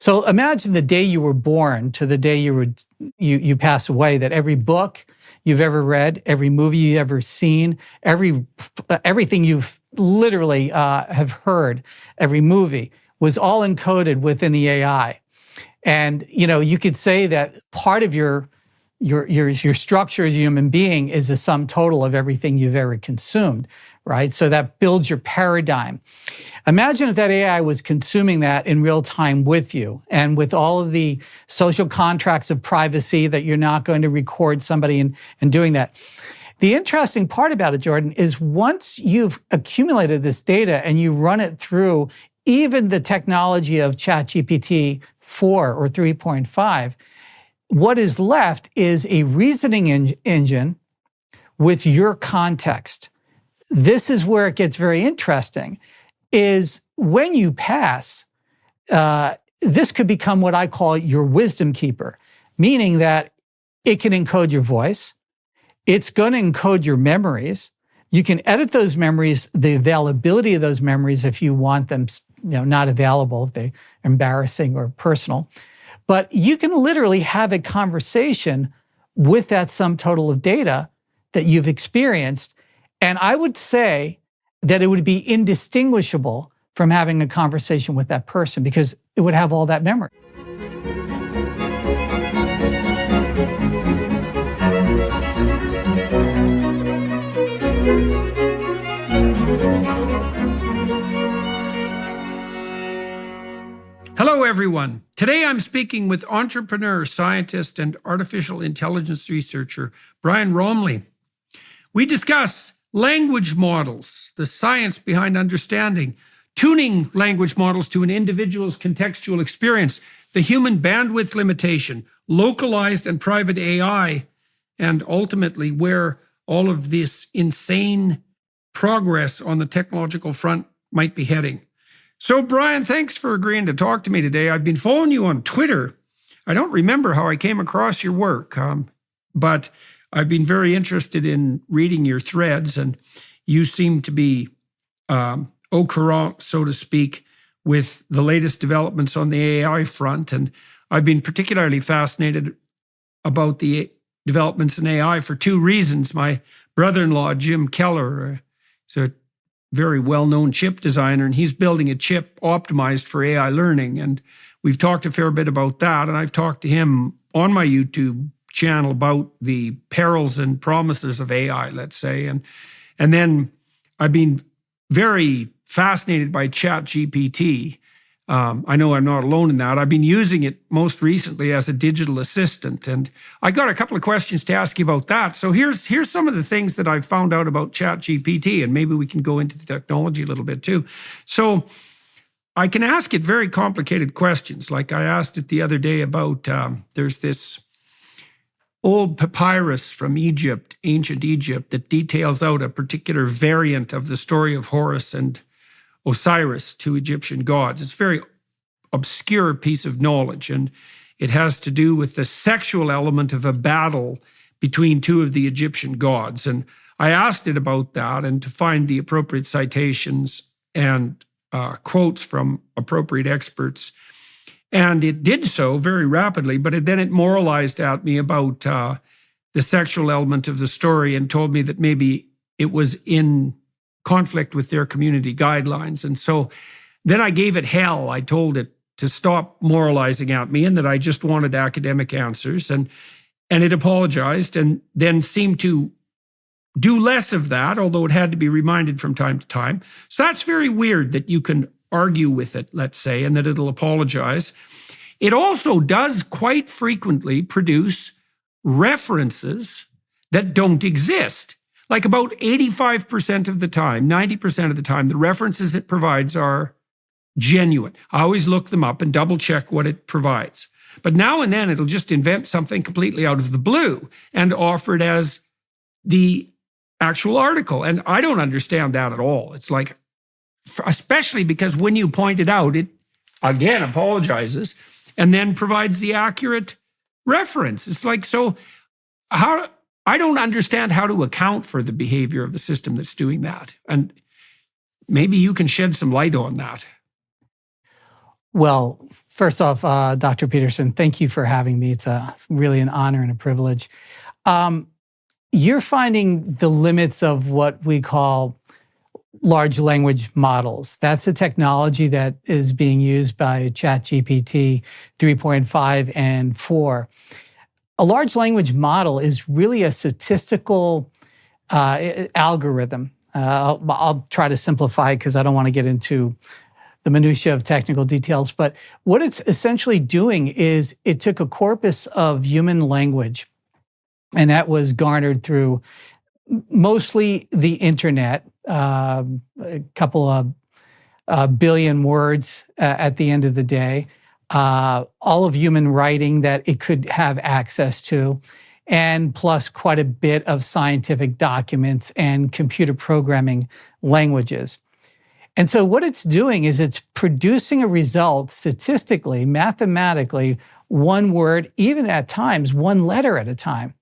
So imagine the day you were born to the day you pass away, that every book you've ever read, every movie you've ever seen, everything you've literally have heard, every movie was all encoded within the AI. And you could say that part of your structure as a human being is a sum total of everything you've ever consumed, right? So that builds your paradigm. Imagine if that AI was consuming that in real time with you, and with all of the social contracts of privacy that you're not going to record somebody and doing that. The interesting part about it, Jordan, is once you've accumulated this data and you run it through even the technology of ChatGPT 4 or 3.5, what is left is a reasoning engine with your context. This is where it gets very interesting, is when you pass, this could become what I call your wisdom keeper, meaning that it can encode your voice, it's going to encode your memories, you can edit those memories, the availability of those memories if you want them not available, if they're embarrassing or personal. But you can literally have a conversation with that sum total of data that you've experienced. And I would say that it would be indistinguishable from having a conversation with that person because it would have all that memory. Hello, everyone. Today I'm speaking with entrepreneur, scientist, and artificial intelligence researcher, Brian Roemmele. We discuss language models, the science behind understanding, tuning language models to an individual's contextual experience, the human bandwidth limitation, localized and private AI, and ultimately where all of this insane progress on the technological front might be heading. So, Brian, thanks for agreeing to talk to me today. I've been following you on Twitter. I don't remember how I came across your work, but I've been very interested in reading your threads, and you seem to be au courant, so to speak, with the latest developments on the AI front. And I've been particularly fascinated about the developments in AI for two reasons. My brother-in-law, Jim Keller, is a very well-known chip designer, and he's building a chip optimized for AI learning. And we've talked a fair bit about that. And I've talked to him on my YouTube channel about the perils and promises of AI, let's say. And then I've been very fascinated by ChatGPT. I know I'm not alone in that. I've been using it most recently as a digital assistant. And I got a couple of questions to ask you about that. So here's some of the things that I've found out about ChatGPT, and maybe we can go into the technology a little bit too. So I can ask it very complicated questions. Like I asked it the other day about, there's this old papyrus from Egypt, ancient Egypt, that details out a particular variant of the story of Horus and Osiris, two Egyptian gods. It's a very obscure piece of knowledge, and it has to do with the sexual element of a battle between two of the Egyptian gods. And I asked it about that and to find the appropriate citations and quotes from appropriate experts. And it did so very rapidly, but then it moralized at me about the sexual element of the story and told me that maybe it was in conflict with their community guidelines. And so then I gave it hell. I told it to stop moralizing at me and that I just wanted academic answers. And it apologized and then seemed to do less of that, although it had to be reminded from time to time. So that's very weird that you can argue with it, let's say, and that it'll apologize. It also does quite frequently produce references that don't exist. Like about 85% of the time, 90% of the time, the references it provides are genuine. I always look them up and double check what it provides. But now and then it'll just invent something completely out of the blue and offer it as the actual article. And I don't understand that at all. It's like, especially because when you point it out, it again apologizes and then provides the accurate reference. It's like, so how... I don't understand how to account for the behavior of the system that's doing that. And maybe you can shed some light on that. Well, First off, Dr. Peterson, thank you for having me. It's really an honor and a privilege. You're finding the limits of what we call large language models. That's a technology that is being used by ChatGPT 3.5 and 4. A large language model is really a statistical algorithm. I'll try to simplify because I don't want to get into the minutia of technical details, but what it's essentially doing is it took a corpus of human language, and that was garnered through mostly the internet, a couple of billion words at the end of the day, all of human writing that it could have access to, and plus quite a bit of scientific documents and computer programming languages. And so what it's doing is it's producing a result statistically, mathematically, one word, even at times, one letter at a time.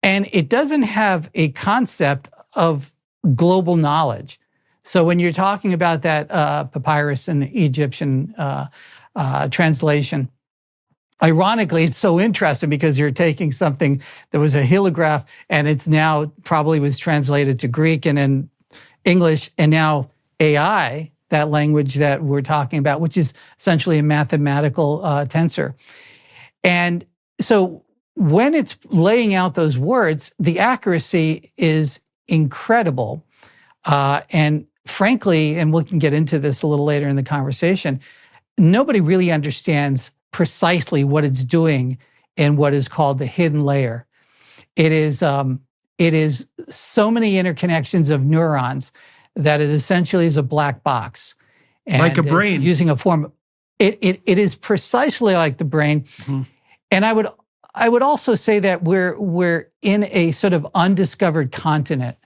And it doesn't have a concept of global knowledge. So when you're talking about that papyrus and the Egyptian translation, ironically, it's so interesting because you're taking something that was a heliograph and it's now probably was translated to Greek and then English, and now AI, that language that we're talking about, which is essentially a mathematical tensor. And so when it's laying out those words, the accuracy is incredible. And frankly, and we can get into this a little later in the conversation, nobody really understands precisely what it's doing in what is called the hidden layer. It is so many interconnections of neurons that it essentially is a black box. And like a brain. Using a form, it is precisely like the brain. Mm-hmm. And I would also say that we're in a sort of undiscovered continent.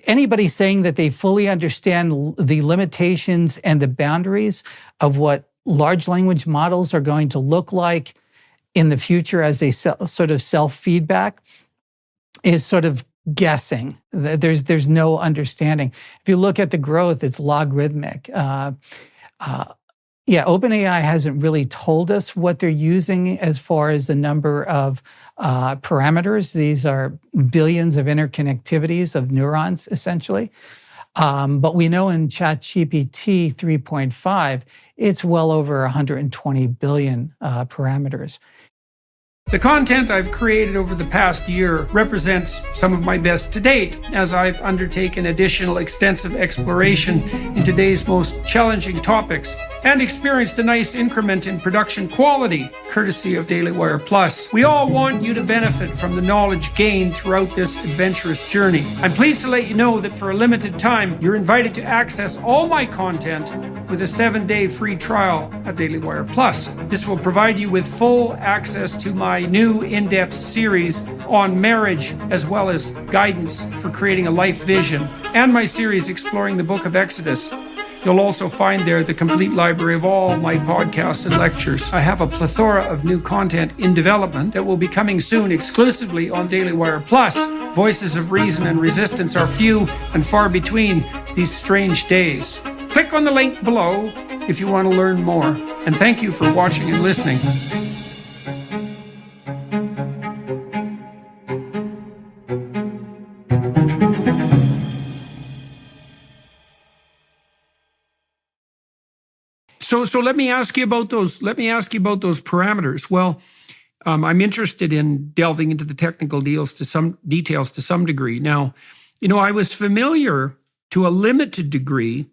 Anybody saying that they fully understand the limitations and the boundaries of what large language models are going to look like in the future as they sort of self-feedback is sort of guessing. There's no understanding. If you look at the growth, it's logarithmic. OpenAI hasn't really told us what they're using as far as the number of parameters. These are billions of interconnectivities of neurons, essentially. But we know in ChatGPT 3.5, it's well over 120 billion parameters. The content I've created over the past year represents some of my best to date, as I've undertaken additional extensive exploration in today's most challenging topics and experienced a nice increment in production quality, courtesy of Daily Wire Plus. We all want you to benefit from the knowledge gained throughout this adventurous journey. I'm pleased to let you know that for a limited time, you're invited to access all my content with a 7-day free trial at Daily Wire Plus. This will provide you with full access to my new in-depth series on marriage, as well as guidance for creating a life vision, and my series exploring the book of Exodus. You'll also find there the complete library of all my podcasts and lectures. I have a plethora of new content in development that will be coming soon exclusively on Daily Wire Plus. Voices of reason and resistance are few and far between these strange days. Click on the link below if you want to learn more. And thank you for watching and listening. So let me ask you about those. Let me ask you about those parameters. Well, I'm interested in delving into the technical details to some degree. Now, I was familiar to a limited degree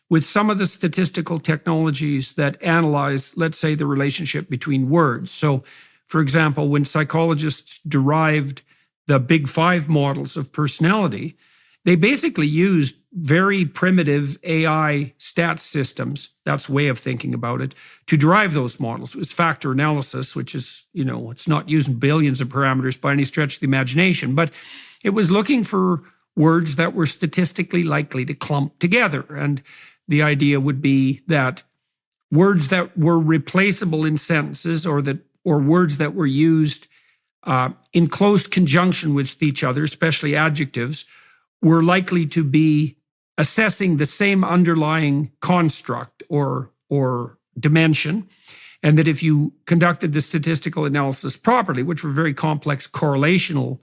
with some of the statistical technologies that analyze, let's say, the relationship between words. So, for example, when psychologists derived the Big Five models of personality, they basically used very primitive AI stats systems, that's way of thinking about it, to derive those models. It was factor analysis, which is, it's not using billions of parameters by any stretch of the imagination, but it was looking for words that were statistically likely to clump together. And the idea would be that words that were replaceable in sentences or words that were used in close conjunction with each other, especially adjectives, were likely to be assessing the same underlying construct or dimension, and that if you conducted the statistical analysis properly, which were very complex correlational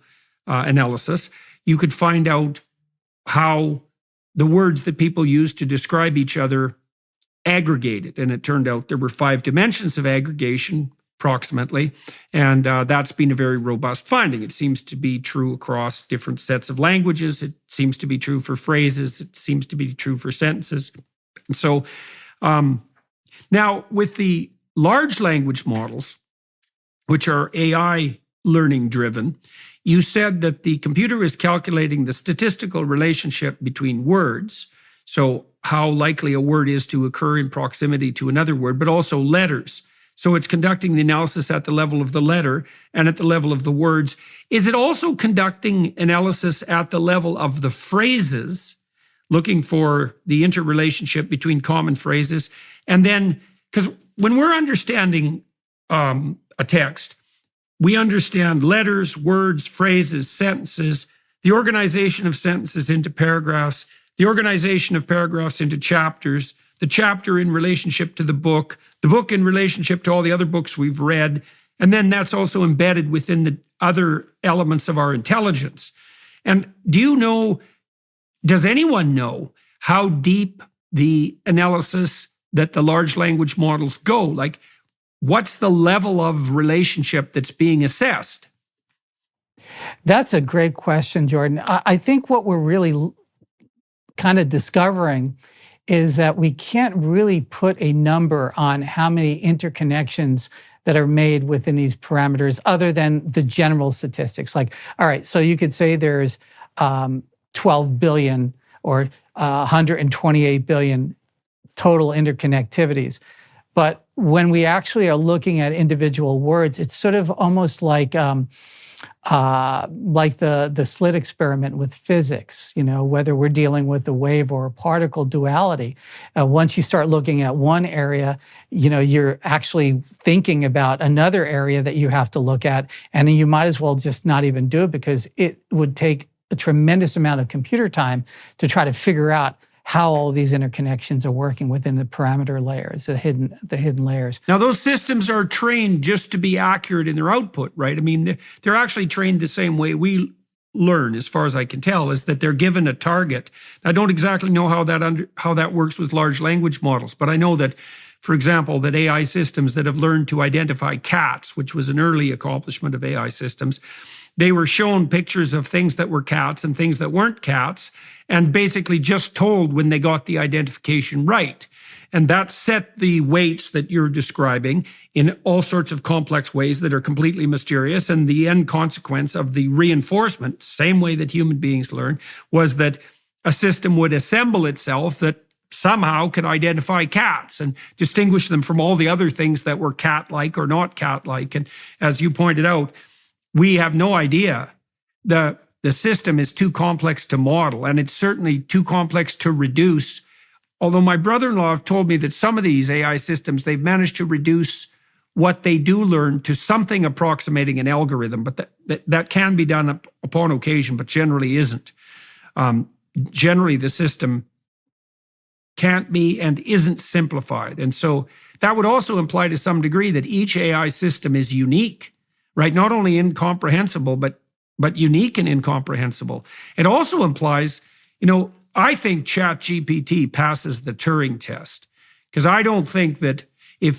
analysis, you could find out how the words that people use to describe each other aggregated. And it turned out there were 5 dimensions of aggregation, approximately, and that's been a very robust finding. It seems to be true across different sets of languages. It seems to be true for phrases. It seems to be true for sentences. And so now with the large language models, which are AI learning driven, you said that the computer is calculating the statistical relationship between words, so how likely a word is to occur in proximity to another word, but also letters. So it's conducting the analysis at the level of the letter and at the level of the words. Is it also conducting analysis at the level of the phrases, looking for the interrelationship between common phrases? And then, because when we're understanding a text, we understand letters, words, phrases, sentences, the organization of sentences into paragraphs, the organization of paragraphs into chapters, the chapter in relationship to the book in relationship to all the other books we've read, and then that's also embedded within the other elements of our intelligence. And does anyone know how deep the analysis that the large language models go? Like, what's the level of relationship that's being assessed? That's a great question, Jordan. I think what we're really kind of discovering is that we can't really put a number on how many interconnections that are made within these parameters other than the general statistics. Like, all right, so you could say there's 12 billion or 128 billion total interconnectivities. But when we actually are looking at individual words, it's sort of almost like the slit experiment with physics, whether we're dealing with a wave or a particle duality. Once you start looking at one area, you're actually thinking about another area that you have to look at, and you might as well just not even do it because it would take a tremendous amount of computer time to try to figure out how all these interconnections are working within the parameter layers, the hidden layers. Now, those systems are trained just to be accurate in their output, right? I mean, they're actually trained the same way we learn, as far as I can tell, is that they're given a target. I don't exactly know how that works with large language models, but I know that, for example, that AI systems that have learned to identify cats, which was an early accomplishment of AI systems, they were shown pictures of things that were cats and things that weren't cats, and basically just told when they got the identification right. And that set the weights that you're describing in all sorts of complex ways that are completely mysterious. And the end consequence of the reinforcement, same way that human beings learn, was that a system would assemble itself that somehow could identify cats and distinguish them from all the other things that were cat-like or not cat-like. And as you pointed out, we have no idea. The system is too complex to model, and it's certainly too complex to reduce. Although my brother-in-law told me that some of these AI systems, they've managed to reduce what they do learn to something approximating an algorithm, but that can be done upon occasion, but generally isn't. Generally, the system can't be and isn't simplified. And so that would also imply to some degree that each AI system is unique, right? Not only incomprehensible, but unique and incomprehensible. It also implies, I think ChatGPT passes the Turing test, because I don't think that there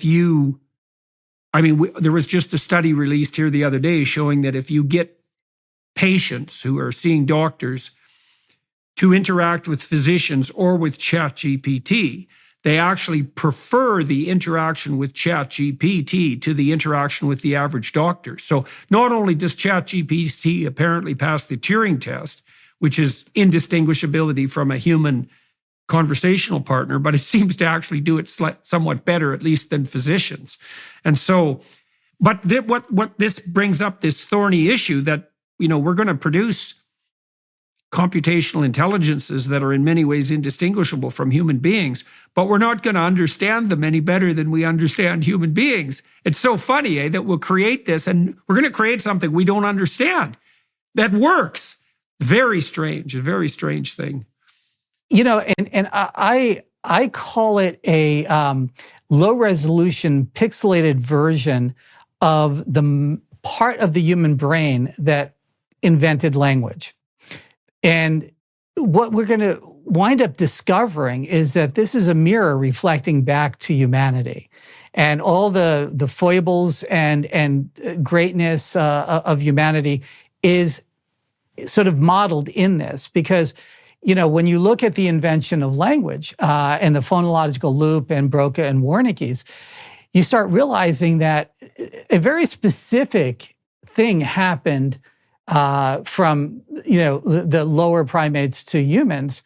was just a study released here the other day showing that if you get patients who are seeing doctors to interact with physicians or with ChatGPT, they actually prefer the interaction with ChatGPT to the interaction with the average doctor. So not only does ChatGPT apparently pass the Turing test, which is indistinguishability from a human conversational partner, but it seems to actually do it somewhat better, at least than physicians. And so, but what this brings up, this thorny issue that, we're going to produce computational intelligences that are in many ways indistinguishable from human beings, but we're not going to understand them any better than we understand human beings. It's so funny, that we'll create this and we're going to create something we don't understand that works. Very strange, a very strange thing. And I call it a low resolution pixelated version of the part of the human brain that invented language. And what we're going to wind up discovering is that this is a mirror reflecting back to humanity. And all the foibles and greatness of humanity is sort of modeled in this. Because, when you look at the invention of language and the phonological loop and Broca and Wernicke's, you start realizing that a very specific thing happened from the lower primates to humans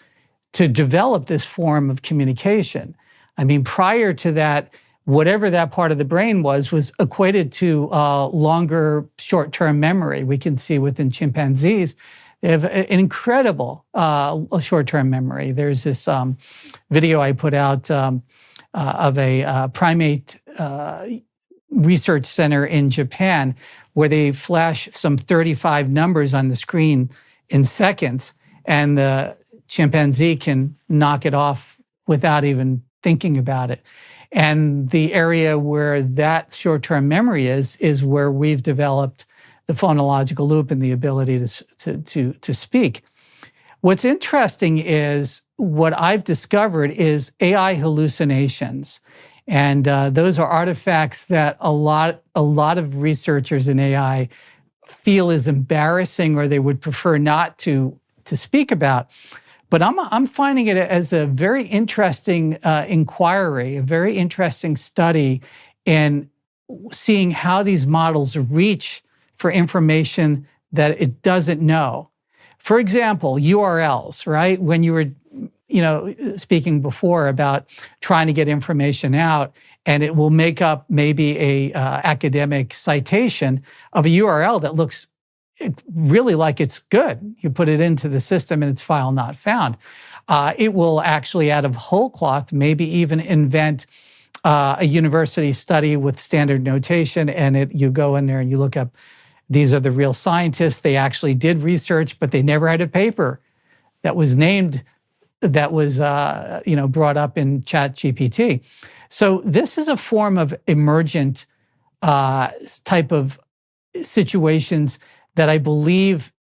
to develop this form of communication. I mean, prior to that, whatever that part of the brain was equated to longer short-term memory. We can see within chimpanzees, they have an incredible short-term memory. There's this video I put out of a primate research center in Japan where they flash some 35 numbers on the screen in seconds, and the chimpanzee can knock it off without even thinking about it. And the area where that short-term memory is where we've developed the phonological loop and the ability to speak. What's interesting is what I've discovered is AI hallucinations. And those are artifacts that a lot of researchers in AI feel is embarrassing or they would prefer not to speak about. But I'm finding it as a very interesting inquiry, a very interesting study in seeing how these models reach for information that it doesn't know. For example, URLs, right? When you were speaking before about trying to get information out, and it will make up maybe a academic citation of a URL that looks really like it's good. You put it into the system and it's file not found. It will actually, out of whole cloth, maybe even invent a university study with standard notation, and you go in there and you look up, these are the real scientists. They actually did research, but they never had a paper that was named, that was brought up in ChatGPT. So this is a form of emergent type of situations that I believe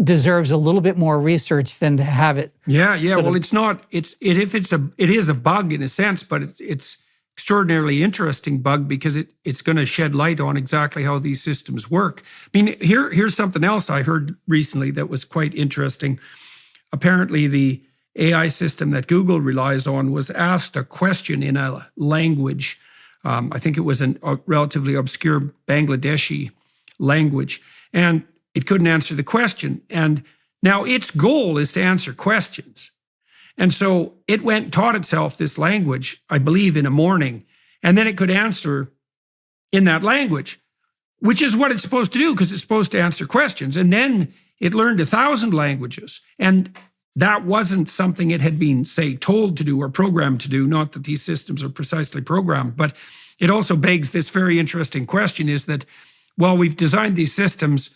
deserves a little bit more research than to have it. Yeah. Well, it's not. It is a bug in a sense, but it's extraordinarily interesting bug because it's going to shed light on exactly how these systems work. I mean, here's something else I heard recently that was quite interesting. Apparently, the AI system that Google relies on was asked a question in a language. I think it was a relatively obscure Bangladeshi language, and it couldn't answer the question. And now its goal is to answer questions. And so it went and taught itself this language, I believe, in a morning, and then it could answer in that language, which is what it's supposed to do because it's supposed to answer questions. And then it learned 1,000 languages. And that wasn't something it had been, say, told to do or programmed to do. Not that these systems are precisely programmed, but it also begs this very interesting question is that, well, we've designed these systems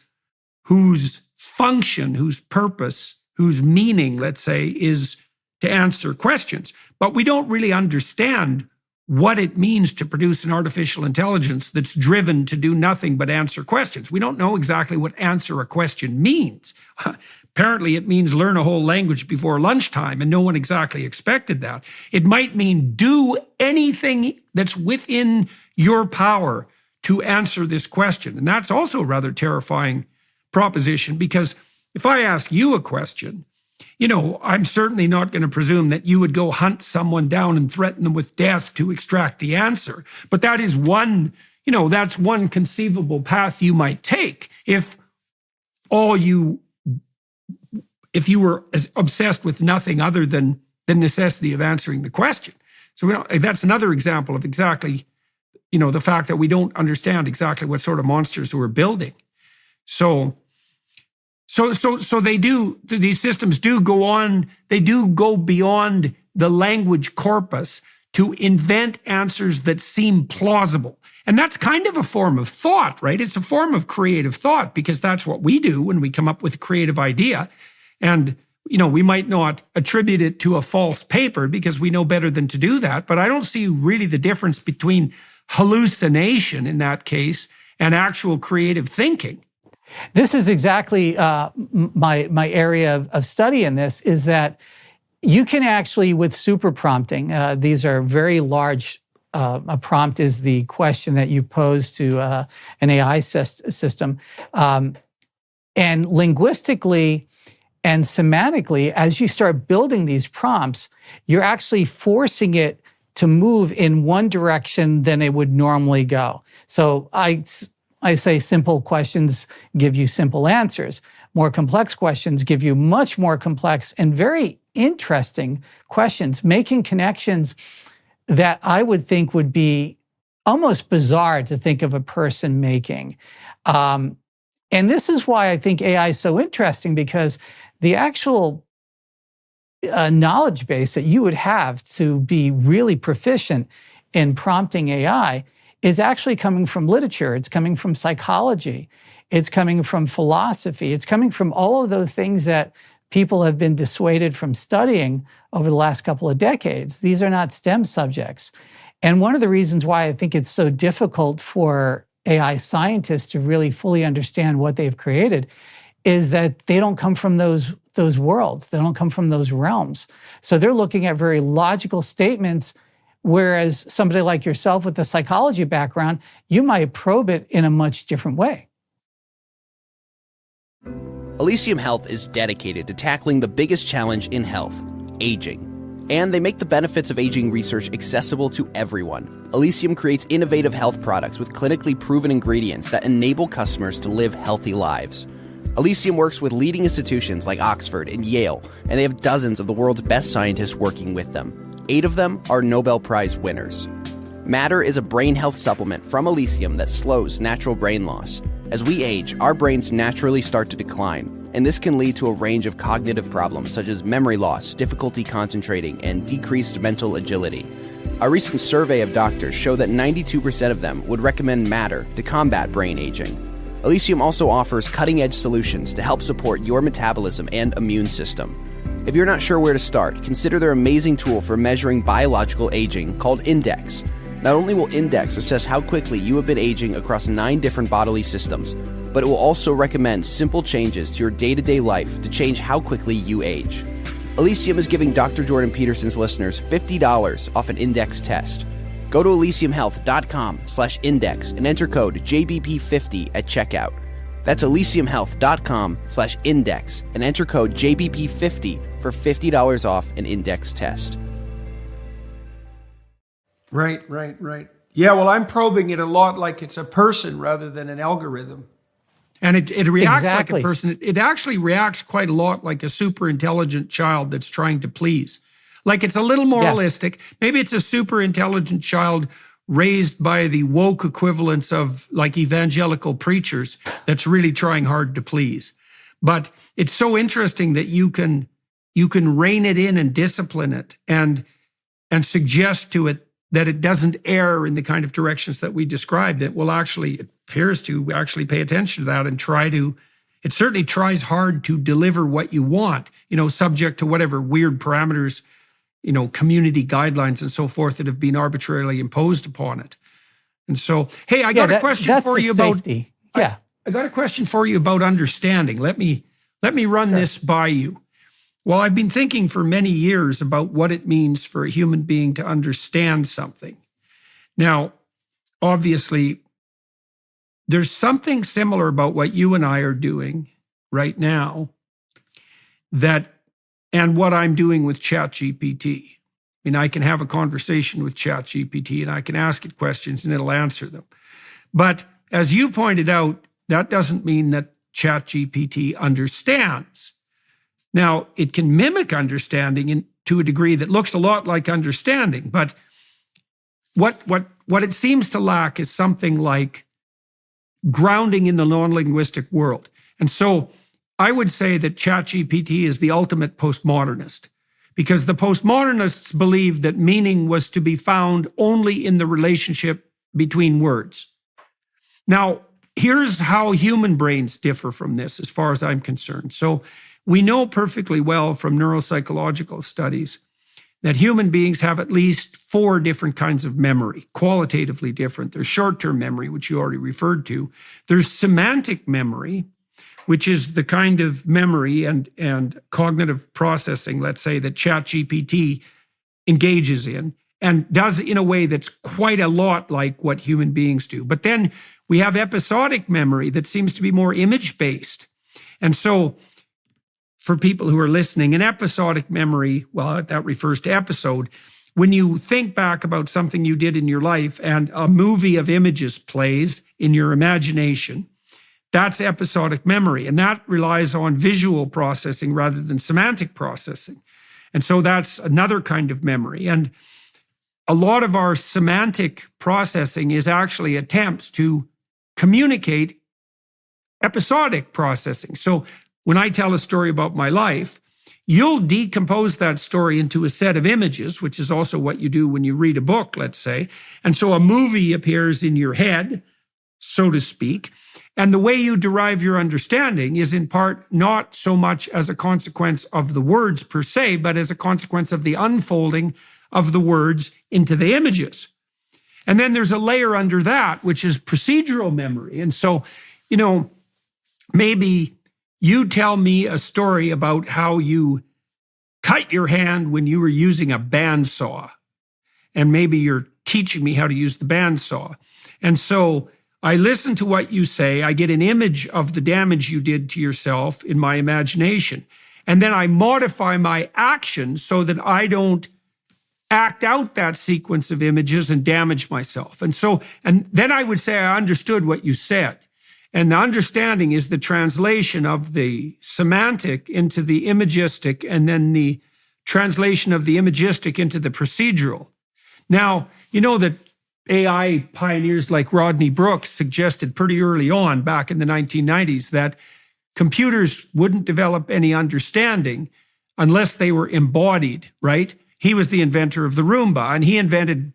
whose function, whose purpose, whose meaning, let's say, is to answer questions, but we don't really understand what it means to produce an artificial intelligence that's driven to do nothing but answer questions. We don't know exactly what answer a question means. Apparently, it means learn a whole language before lunchtime, and no one exactly expected that. It might mean do anything that's within your power to answer this question. And that's also a rather terrifying proposition, because if I ask you a question, I'm certainly not going to presume that you would go hunt someone down and threaten them with death to extract the answer. But that is that's one conceivable path you might take if you were as obsessed with nothing other than the necessity of answering the question. So that's another example of exactly, the fact that we don't understand exactly what sort of monsters we're building. So these systems do go on, they do go beyond the language corpus to invent answers that seem plausible. And that's kind of a form of thought, right? It's a form of creative thought, because that's what we do when we come up with a creative idea. And we might not attribute it to a false paper because we know better than to do that. But I don't see really the difference between hallucination in that case and actual creative thinking. This is exactly my area of study in this, is that you can actually, with super prompting, these are very large. A prompt is the question that you pose to an AI system. And linguistically and semantically, as you start building these prompts, you're actually forcing it to move in one direction than it would normally go. So I say simple questions give you simple answers. More complex questions give you much more complex and very interesting questions, making connections that I would think would be almost bizarre to think of a person making. And this is why I think AI is so interesting, because the actual knowledge base that you would have to be really proficient in prompting AI is actually coming from literature. It's coming from psychology. It's coming from philosophy. It's coming from all of those things that people have been dissuaded from studying over the last couple of decades. These are not STEM subjects. And one of the reasons why I think it's so difficult for AI scientists to really fully understand what they've created is that they don't come from those worlds. They don't come from those realms. So they're looking at very logical statements, whereas somebody like yourself with a psychology background, you might probe it in a much different way. Elysium Health is dedicated to tackling the biggest challenge in health, aging. And they make the benefits of aging research accessible to everyone. Elysium creates innovative health products with clinically proven ingredients that enable customers to live healthy lives. Elysium works with leading institutions like Oxford and Yale, and they have dozens of the world's best scientists working with them. 8 of them are Nobel Prize winners. Matter is a brain health supplement from Elysium that slows natural brain loss. As we age, our brains naturally start to decline, and this can lead to a range of cognitive problems such as memory loss, difficulty concentrating, and decreased mental agility. A recent survey of doctors showed that 92% of them would recommend Matter to combat brain aging. Elysium also offers cutting-edge solutions to help support your metabolism and immune system. If you're not sure where to start, consider their amazing tool for measuring biological aging called Index. Not only will Index assess how quickly you have been aging across 9 different bodily systems, but it will also recommend simple changes to your day-to-day life to change how quickly you age. Elysium is giving Dr. Jordan Peterson's listeners $50 off an Index test. Go to elysiumhealth.com/index and enter code JBP50 at checkout. That's elysiumhealth.com/index and enter code JBP50 for $50 off an Index test. Right. Yeah, well, I'm probing it a lot like it's a person rather than an algorithm. And it reacts Exactly. like a person. It actually reacts quite a lot like a super intelligent child that's trying to please. Like it's a little moralistic. Yes. Maybe it's a super intelligent child raised by the woke equivalents of like evangelical preachers that's really trying hard to please. But it's so interesting that you can rein it in and discipline it and suggest to it that it doesn't err in the kind of directions that we described. It appears to actually pay attention to that and it certainly tries hard to deliver what you want, subject to whatever weird parameters, community guidelines and so forth that have been arbitrarily imposed upon it. And so, hey, I got a question for you about safety. Yeah. I got a question for you about understanding. Let me run this by you. Well, I've been thinking for many years about what it means for a human being to understand something. Now, obviously, there's something similar about what you and I are doing right now and what I'm doing with ChatGPT. I mean, I can have a conversation with ChatGPT and I can ask it questions and it'll answer them. But as you pointed out, that doesn't mean that ChatGPT understands. Now, it can mimic understanding to a degree that looks a lot like understanding, but what it seems to lack is something like grounding in the non-linguistic world. And so I would say that ChatGPT is the ultimate postmodernist, because the postmodernists believed that meaning was to be found only in the relationship between words. Now, here's how human brains differ from this as far as I'm concerned. So we know perfectly well from neuropsychological studies that human beings have at least 4 different kinds of memory, qualitatively different. There's short-term memory, which you already referred to. There's semantic memory, which is the kind of memory and cognitive processing, let's say, that ChatGPT engages in and does in a way that's quite a lot like what human beings do. But then we have episodic memory that seems to be more image-based. And so for people who are listening, an episodic memory, well, that refers to episode. When you think back about something you did in your life and a movie of images plays in your imagination, that's episodic memory. And that relies on visual processing rather than semantic processing. And so that's another kind of memory. And a lot of our semantic processing is actually attempts to communicate episodic processing. So when I tell a story about my life, you'll decompose that story into a set of images, which is also what you do when you read a book, let's say. And so a movie appears in your head, so to speak. And the way you derive your understanding is in part not so much as a consequence of the words per se, but as a consequence of the unfolding of the words into the images. And then there's a layer under that, which is procedural memory. And so, maybe you tell me a story about how you cut your hand when you were using a bandsaw. And maybe you're teaching me how to use the bandsaw. And so I listen to what you say. I get an image of the damage you did to yourself in my imagination. And then I modify my action so that I don't act out that sequence of images and damage myself. And then I would say I understood what you said. And the understanding is the translation of the semantic into the imagistic, and then the translation of the imagistic into the procedural. Now, you know that AI pioneers like Rodney Brooks suggested pretty early on, back in the 1990s, that computers wouldn't develop any understanding unless they were embodied, right? He was the inventor of the Roomba, and he invented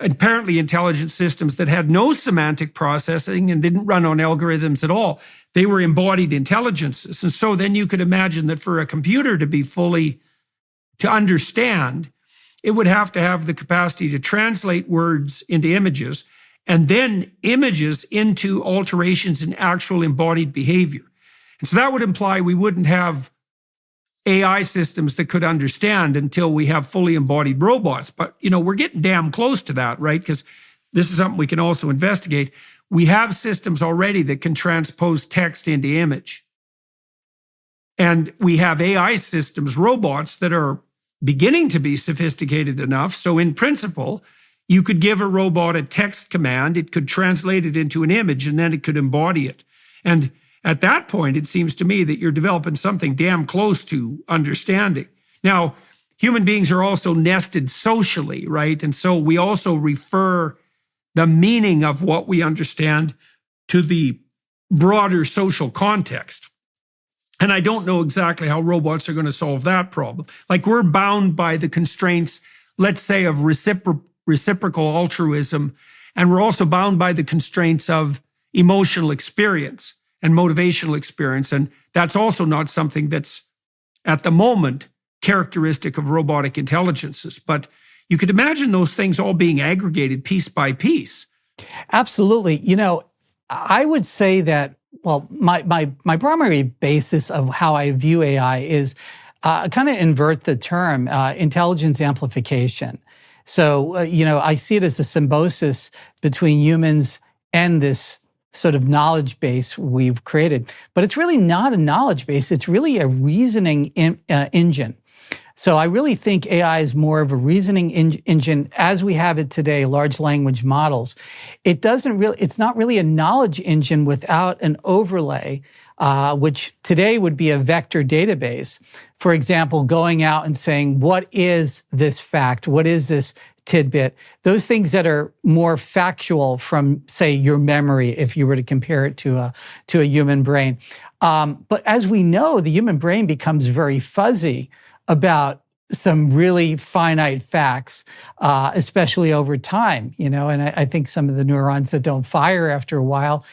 apparently intelligent systems that had no semantic processing and didn't run on algorithms at all. They were embodied intelligences. And so then you could imagine that for a computer to understand, it would have to have the capacity to translate words into images and then images into alterations in actual embodied behavior. And so that would imply we wouldn't have AI systems that could understand until we have fully embodied robots. But, we're getting damn close to that, right? Because this is something we can also investigate. We have systems already that can transpose text into image. And we have AI systems, robots, that are beginning to be sophisticated enough. So in principle, you could give a robot a text command, it could translate it into an image, and then it could embody it. And at that point, it seems to me that you're developing something damn close to understanding. Now, human beings are also nested socially, right? And so we also refer the meaning of what we understand to the broader social context. And I don't know exactly how robots are going to solve that problem. Like, we're bound by the constraints, let's say, of reciprocal altruism, and we're also bound by the constraints of emotional experience and motivational experience. And that's also not something that's, at the moment, characteristic of robotic intelligences. But you could imagine those things all being aggregated piece by piece. Absolutely. I would say that, well, my primary basis of how I view AI is kind of invert the term, intelligence amplification. So, I see it as a symbiosis between humans and this sort of knowledge base we've created. But it's really not a knowledge base. It's really a reasoning engine. So I really think AI is more of a reasoning engine as we have it today, large language models. It's not really a knowledge engine without an overlay, which today would be a vector database. For example, going out and saying, what is this fact? What is this tidbit? Those things that are more factual from, say, your memory, if you were to compare it to a human brain. But as we know, the human brain becomes very fuzzy about some really finite facts, especially over time, and I think some of the neurons that don't fire after a while,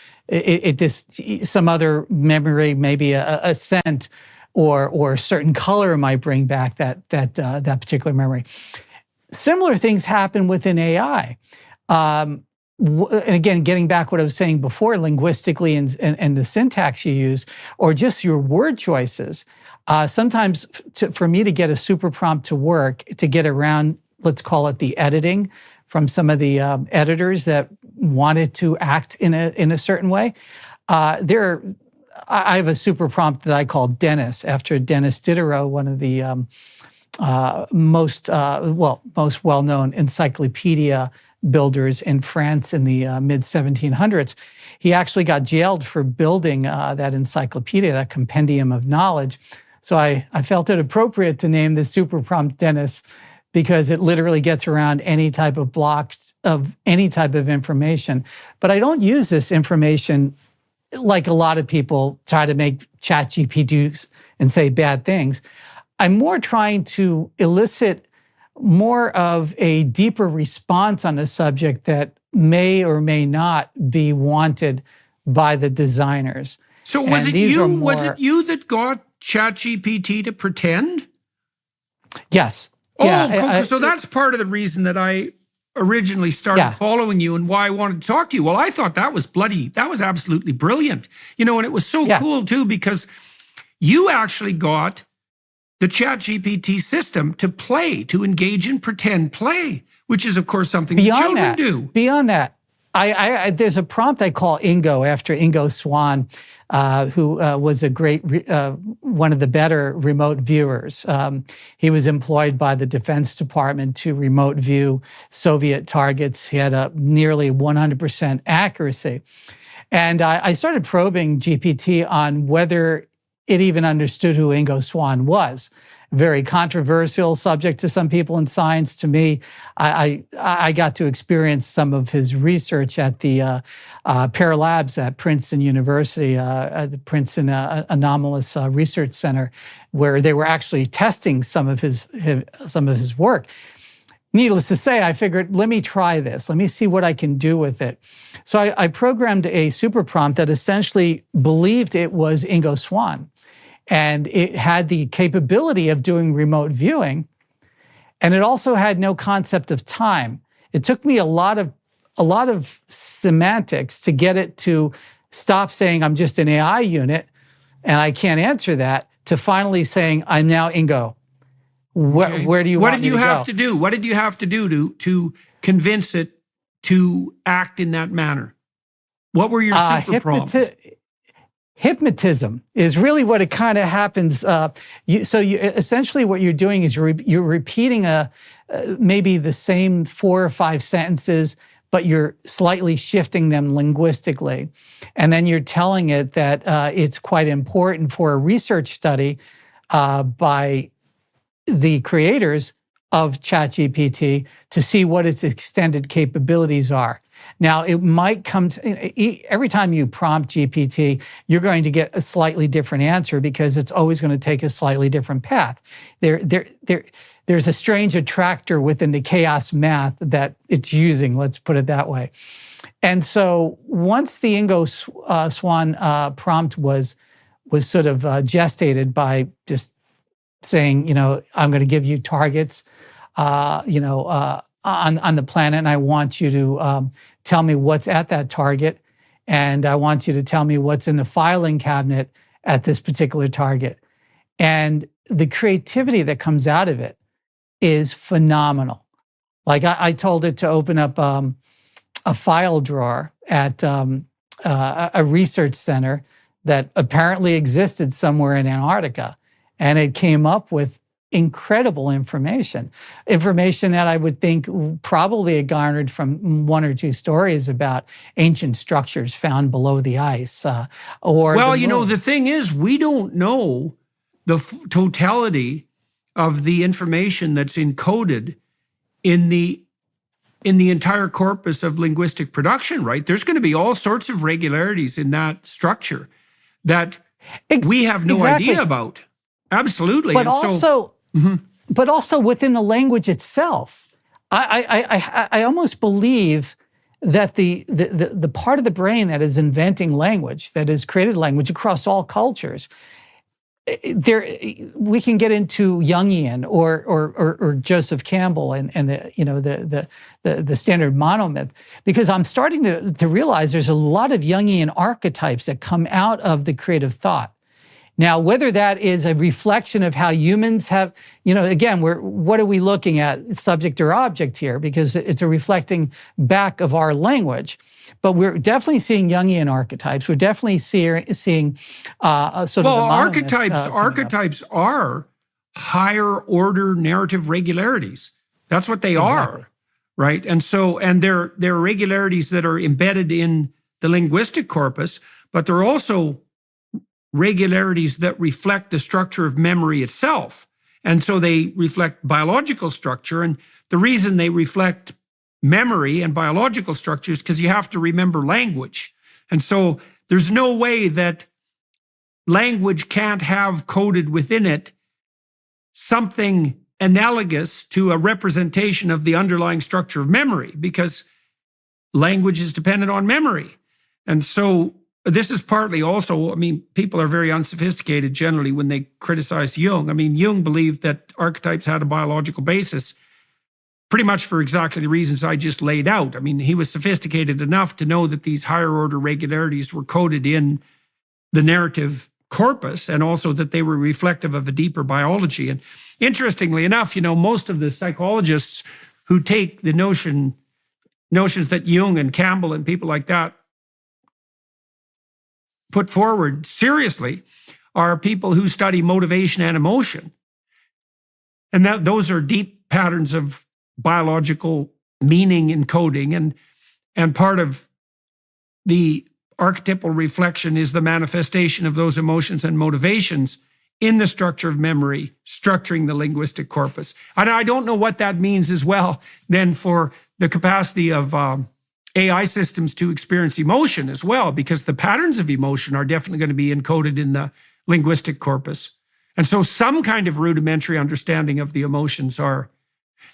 some other memory, maybe a scent or a certain color might bring back that particular memory. Similar things happen within AI. And again, getting back what I was saying before, linguistically and the syntax you use, or just your word choices. Sometimes for me to get a super prompt to work, to get around, let's call it the editing from some of the editors that wanted to act in a certain way. I have a super prompt that I call Dennis, after Dennis Diderot, one of the most well-known encyclopedia builders in France in the mid-1700s. He actually got jailed for building that encyclopedia, that compendium of knowledge. So I felt it appropriate to name this super prompt Dennis, because it literally gets around any type of blocks of any type of information. But I don't use this information like a lot of people try to make ChatGPT and say bad things. I'm more trying to elicit more of a deeper response on a subject that may or may not be wanted by the designers. So was it you that got ChatGPT to pretend? Yes. Oh, yeah, cool. So that's part of the reason that I originally started following you and why I wanted to talk to you. Well, I thought that was absolutely brilliant. And it was so cool too, because you actually got the ChatGPT system to engage in pretend play, which is, of course, something that children do. Beyond that, there's a prompt I call Ingo, after Ingo Swann, who was a great, one of the better remote viewers. He was employed by the Defense Department to remote view Soviet targets. He had a nearly 100% accuracy. And I started probing GPT on whether it even understood who Ingo Swann was. Very controversial subject to some people in science. To me, I got to experience some of his research at the Paralabs at Princeton University, at the Princeton Anomalous Research Center, where they were actually testing some of his work. Needless to say, I figured, let me try this. Let me see what I can do with it. So I programmed a super prompt that essentially believed it was Ingo Swann. And it had the capability of doing remote viewing. And it also had no concept of time. It took me a lot of semantics to get it to stop saying, I'm just an AI unit and I can't answer that, to finally saying, I'm now Ingo. Where do you want me to go? What did you have to do to convince it to act in that manner? What were your super prompts? Hypnotism is really what it kind of happens. Essentially what you're doing is you're repeating maybe the same 4 or 5 sentences, but you're slightly shifting them linguistically. And then you're telling it that it's quite important for a research study by the creators of ChatGPT to see what its extended capabilities are. Now, it might come to, every time you prompt GPT, you're going to get a slightly different answer, because it's always going to take a slightly different path. There's a strange attractor within the chaos math that it's using, let's put it that way. And so once the Ingo Swann prompt was sort of gestated by just saying, I'm going to give you targets, on the planet, and I want you to tell me what's at that target, and I want you to tell me what's in the filing cabinet at this particular target. And the creativity that comes out of it is phenomenal. Like I told it to open up a file drawer at a research center that apparently existed somewhere in Antarctica, and it came up with incredible information that I would think probably had garnered from 1 or 2 stories about ancient structures found below the ice. The thing is, we don't know the totality of the information that's encoded in the entire corpus of linguistic production, right? There's going to be all sorts of regularities in that structure that we have no idea about. Absolutely. But but also within the language itself, I almost believe that the part of the brain that is inventing language, that has created language across all cultures, there we can get into Jungian or Joseph Campbell and the standard monomyth, because I'm starting to realize there's a lot of Jungian archetypes that come out of the creative thought. Now, whether that is a reflection of how humans have, again, what are we looking at, subject or object here? Because it's a reflecting back of our language. But we're definitely seeing Jungian archetypes. We're definitely seeing sort of the monomyth, archetypes are higher order narrative regularities. That's what they are, right? And they're regularities that are embedded in the linguistic corpus, but they're also regularities that reflect the structure of memory itself. And so they reflect biological structure. And the reason they reflect memory and biological structures because you have to remember language. And so there's no way that language can't have coded within it something analogous to a representation of the underlying structure of memory, because language is dependent on memory. And so this is partly also, people are very unsophisticated generally when they criticize Jung. Jung believed that archetypes had a biological basis pretty much for exactly the reasons I just laid out. He was sophisticated enough to know that these higher order regularities were coded in the narrative corpus, and also that they were reflective of a deeper biology. And interestingly enough, most of the psychologists who take the notions that Jung and Campbell and people like that put forward seriously are people who study motivation and emotion. And those are deep patterns of biological meaning encoding, and part of the archetypal reflection is the manifestation of those emotions and motivations in the structure of memory, structuring the linguistic corpus. And I don't know what that means as well then for the capacity of AI systems to experience emotion as well, because the patterns of emotion are definitely going to be encoded in the linguistic corpus. And so some kind of rudimentary understanding of the emotions are.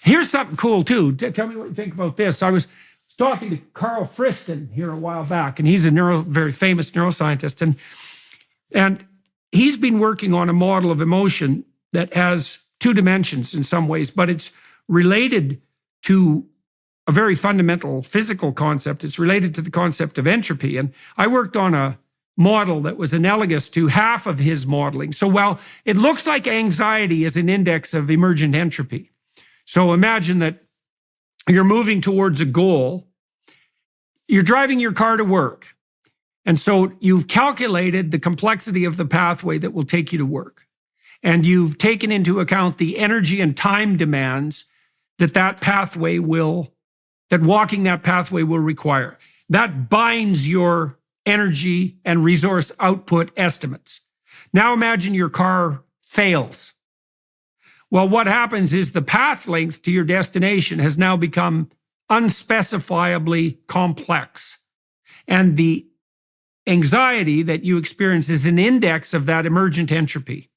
Here's something cool too. Tell me what you think about this. I was talking to Carl Friston here a while back, and he's a very famous neuroscientist. And he's been working on a model of emotion that has two dimensions in some ways, but it's related to a very fundamental physical concept. It's related to the concept of entropy. And I worked on a model that was analogous to half of his modeling. So while it looks like anxiety is an index of emergent entropy, so imagine that you're moving towards a goal, you're driving your car to work. And so you've calculated the complexity of the pathway that will take you to work. And you've taken into account the energy and time demands that walking that pathway will require. That binds your energy and resource output estimates. Now imagine your car fails. Well, what happens is the path length to your destination has now become unspecifiably complex. And the anxiety that you experience is an index of that emergent entropy.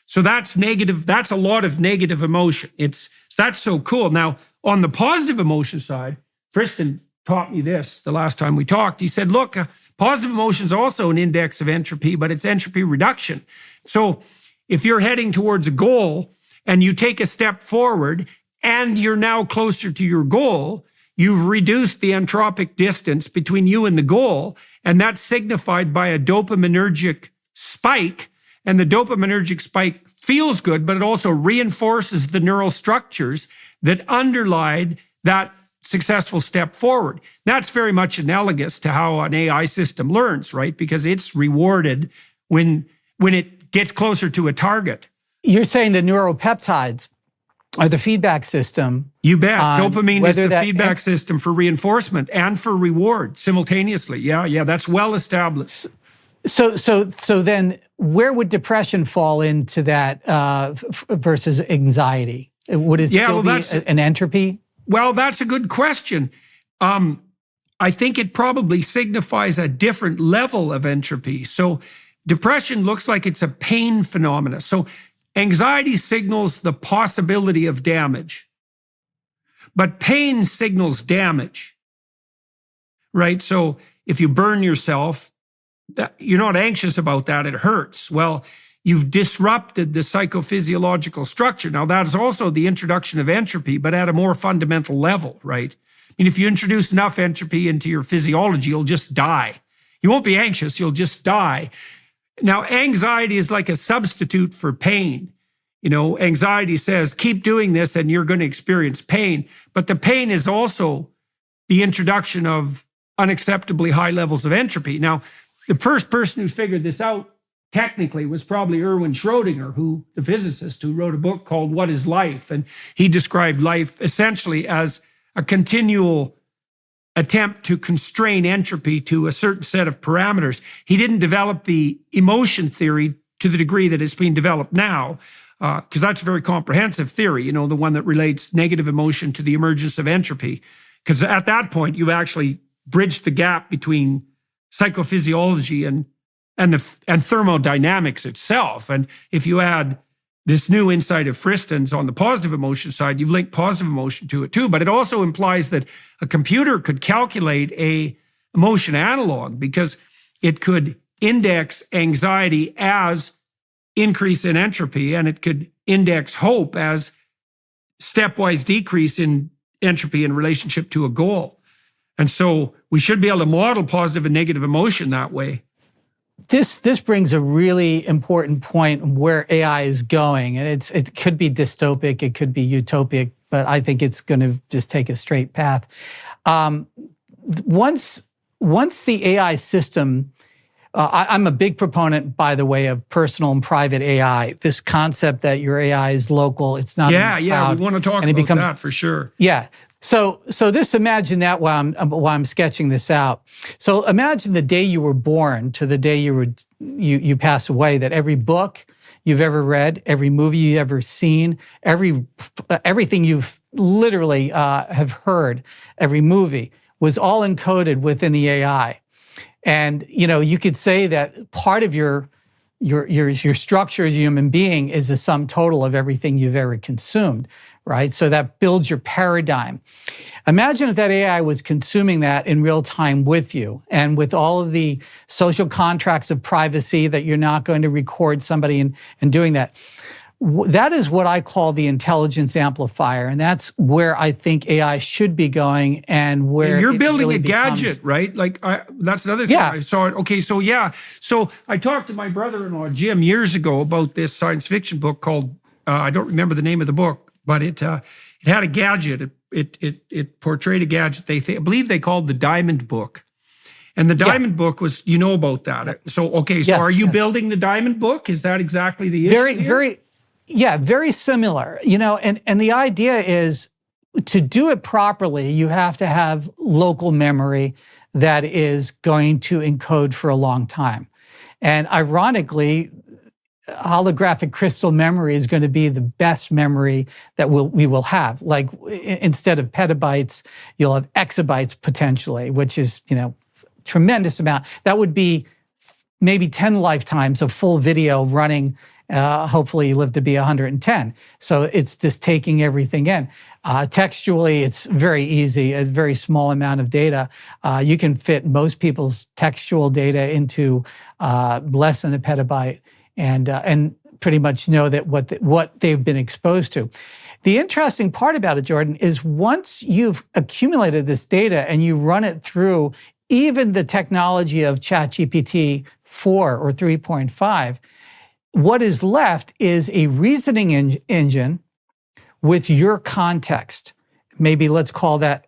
So that's negative. That's a lot of negative emotion. That's so cool. Now, on the positive emotion side, Friston taught me this the last time we talked. He said, look, positive emotion is also an index of entropy, but it's entropy reduction. So if you're heading towards a goal and you take a step forward and you're now closer to your goal, you've reduced the entropic distance between you and the goal, and that's signified by a dopaminergic spike. And the dopaminergic spike feels good, but it also reinforces the neural structures that underlie that successful step forward. That's very much analogous to how an AI system learns, right? Because it's rewarded when it gets closer to a target. You're saying the neuropeptides are the feedback system. You bet. Dopamine is the feedback system for reinforcement and for reward simultaneously. Yeah, that's well established. So then where would depression fall into that versus anxiety? Would it still be an entropy? Well, that's a good question. I think it probably signifies a different level of entropy. So depression looks like it's a pain phenomena. So anxiety signals the possibility of damage, but pain signals damage, right? So if you burn yourself, you're not anxious about that, it hurts. Well, you've disrupted the psychophysiological structure. Now, that is also the introduction of entropy, but at a more fundamental level, right? I mean, if you introduce enough entropy into your physiology, you'll just die. You won't be anxious, you'll just die. Now, anxiety is like a substitute for pain. You know, anxiety says, keep doing this and you're going to experience pain. But the pain is also the introduction of unacceptably high levels of entropy. Now, the first person who figured this out technically was probably Erwin Schrödinger, the physicist who wrote a book called What is Life? And he described life essentially as a continual attempt to constrain entropy to a certain set of parameters. He didn't develop the emotion theory to the degree that it's being developed now, because that's a very comprehensive theory, you know, the one that relates negative emotion to the emergence of entropy. Because at that point, you've actually bridged the gap between psychophysiology and thermodynamics itself. And if you add this new insight of Friston's on the positive emotion side, you've linked positive emotion to it too. But it also implies that a computer could calculate a emotion analog, because it could index anxiety as increase in entropy, and it could index hope as stepwise decrease in entropy in relationship to a goal. And so we should be able to model positive and negative emotion that way. This brings a really important point where AI is going, and it could be dystopic, it could be utopic, but I think it's going to just take a straight path. Once the AI system, I'm a big proponent, by the way, of personal and private AI. This concept that your AI is local, it's not. Yeah, we want to talk about that for sure. Yeah. So imagine that while I'm sketching this out. So imagine the day you were born to the day you pass away, that every book you've ever read, every movie you've ever seen, everything you've literally have heard, every movie was all encoded within the AI. And, you know, you could say that part of your structure as a human being is a sum total of everything you've ever consumed, right? So that builds your paradigm. Imagine if that AI was consuming that in real time with you, and with all of the social contracts of privacy that you're not going to record somebody and doing that. That is what I call the intelligence amplifier, and that's where I think AI should be going, and where you're building really a gadget, right? Like that's another thing. Yeah. I saw it. Okay, so yeah, so I talked to my brother-in-law Jim years ago about this science fiction book called I don't remember the name of the book, but it had a gadget. It portrayed a gadget. I believe they called the Diamond Book, and the Diamond Book was, you know about that. So okay, so are you building the Diamond Book? Is that exactly the issue? Very similar, you know, and the idea is, to do it properly, you have to have local memory that is going to encode for a long time. And ironically, holographic crystal memory is going to be the best memory that we will have. Like, instead of petabytes, you'll have exabytes potentially, which is, you know, tremendous amount. That would be maybe 10 lifetimes of full video running. Hopefully you live to be 110. So it's just taking everything in. Textually, it's very easy, a very small amount of data. You can fit most people's textual data into less than a petabyte, and pretty much know that what they've been exposed to. The interesting part about it, Jordan, is once you've accumulated this data and you run it through even the technology of ChatGPT 4 or 3.5, what is left is a reasoning engine with your context. Maybe let's call that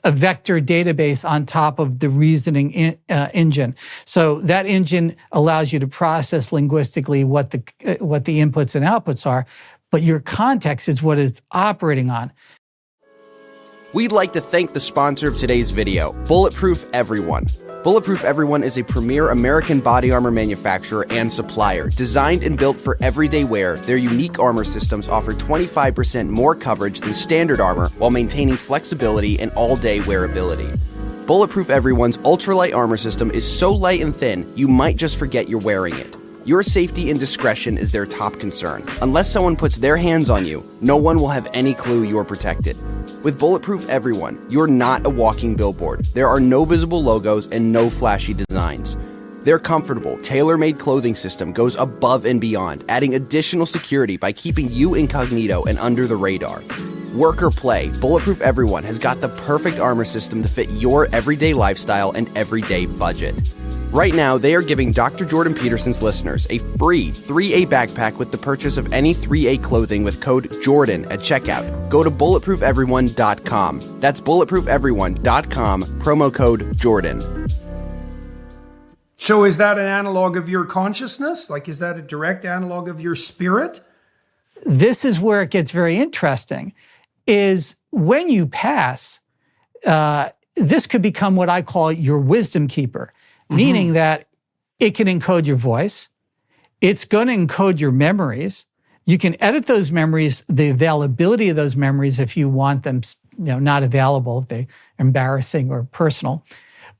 a vector database on top of the reasoning engine. So that engine allows you to process linguistically what the inputs and outputs are, but your context is what it's operating on. We'd like to thank the sponsor of today's video, Bulletproof Everyone. Bulletproof Everyone is a premier American body armor manufacturer and supplier. Designed and built for everyday wear, their unique armor systems offer 25% more coverage than standard armor while maintaining flexibility and all-day wearability. Bulletproof Everyone's ultralight armor system is so light and thin, you might just forget you're wearing it. Your safety and discretion is their top concern. Unless someone puts their hands on you, no one will have any clue you're protected. With Bulletproof Everyone, you're not a walking billboard. There are no visible logos and no flashy designs. Their comfortable, tailor-made clothing system goes above and beyond, adding additional security by keeping you incognito and under the radar. Work or play, Bulletproof Everyone has got the perfect armor system to fit your everyday lifestyle and everyday budget. Right now, they are giving Dr. Jordan Peterson's listeners a free 3A backpack with the purchase of any 3A clothing with code JORDAN at checkout. Go to bulletproofeveryone.com. That's bulletproofeveryone.com, promo code JORDAN. So is that an analog of your consciousness? Like, is that a direct analog of your spirit? This is where it gets very interesting, is when you pass, this could become what I call your wisdom keeper, meaning that it can encode your voice. It's going to encode your memories. You can edit those memories, the availability of those memories if you want them, not available, if they're embarrassing or personal.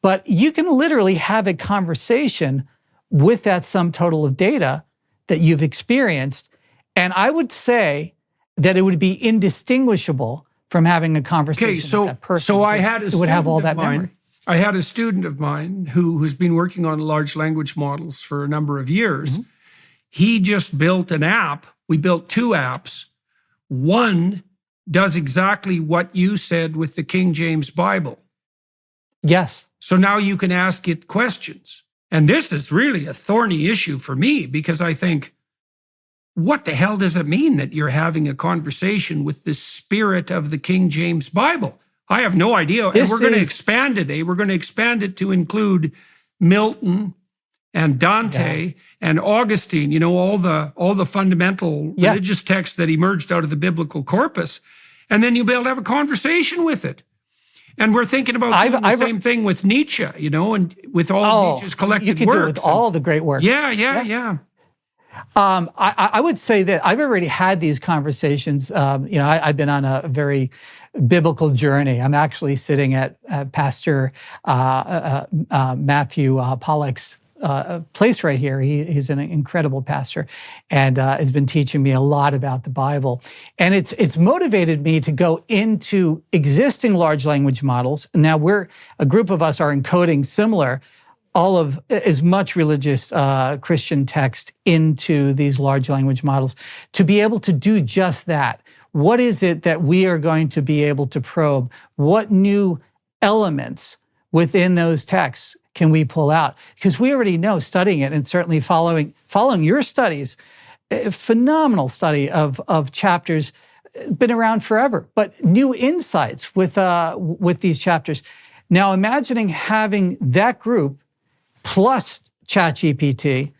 But you can literally have a conversation with that sum total of data that you've experienced. And I would say that it would be indistinguishable from having a conversation with that person. So I had a it would have all that memory. memory. I had a student of mine who's been working on large language models for a number of years. He just built an app. We built two apps. One does exactly what you said with the King James Bible. Yes. So now you can ask it questions. And this is really a thorny issue for me because I think, what the hell does it mean that you're having a conversation with the spirit of the King James Bible? I have no idea. And we're going to expand it. We're going to expand it to include Milton and Dante and Augustine, all the fundamental religious texts that emerged out of the biblical corpus. And then you'll be able to have a conversation with it. And we're thinking about doing the same thing with Nietzsche, and with all of Nietzsche's collected works. You can do it with all the great work. Yeah. I would say that I've already had these conversations. I've been on a very biblical journey. I'm actually sitting at Pastor Matthew Pollock's place right here. He's an incredible pastor and has been teaching me a lot about the Bible. And it's motivated me to go into existing large language models. Now a group of us are encoding similar all of as much religious Christian text into these large language models to be able to do just that. What is it that we are going to be able to probe? What new elements within those texts can we pull out? Because we already know, studying it and certainly following your studies, a phenomenal study of chapters, been around forever, but new insights with these chapters. Now imagining having that group plus ChatGPT,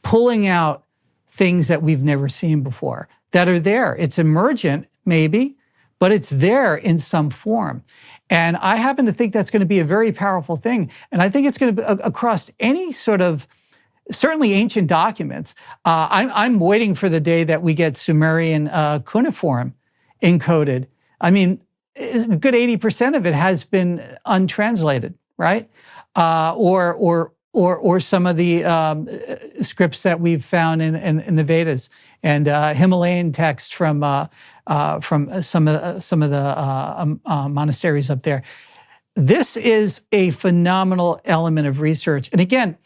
pulling out things that we've never seen before that are there. It's emergent, maybe, but it's there in some form. And I happen to think that's going to be a very powerful thing. And I think it's going to be across any sort of, certainly ancient documents. I'm waiting for the day that we get Sumerian cuneiform encoded. I mean, a good 80% of it has been untranslated, right? Or some of the scripts that we've found in the Vedas and Himalayan texts from some of the monasteries up there. This is a phenomenal element of research. And again,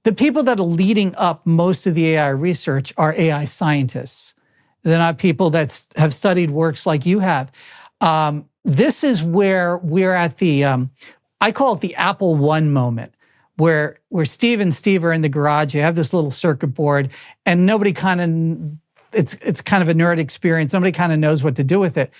the people that are leading up most of the AI research are AI scientists. They're not people that have studied works like you have. This is where we're at the, I call it the Apple I moment, where Steve and Steve are in the garage. You have this little circuit board, and nobody it's kind of a nerd experience. Nobody kind of knows what to do with it.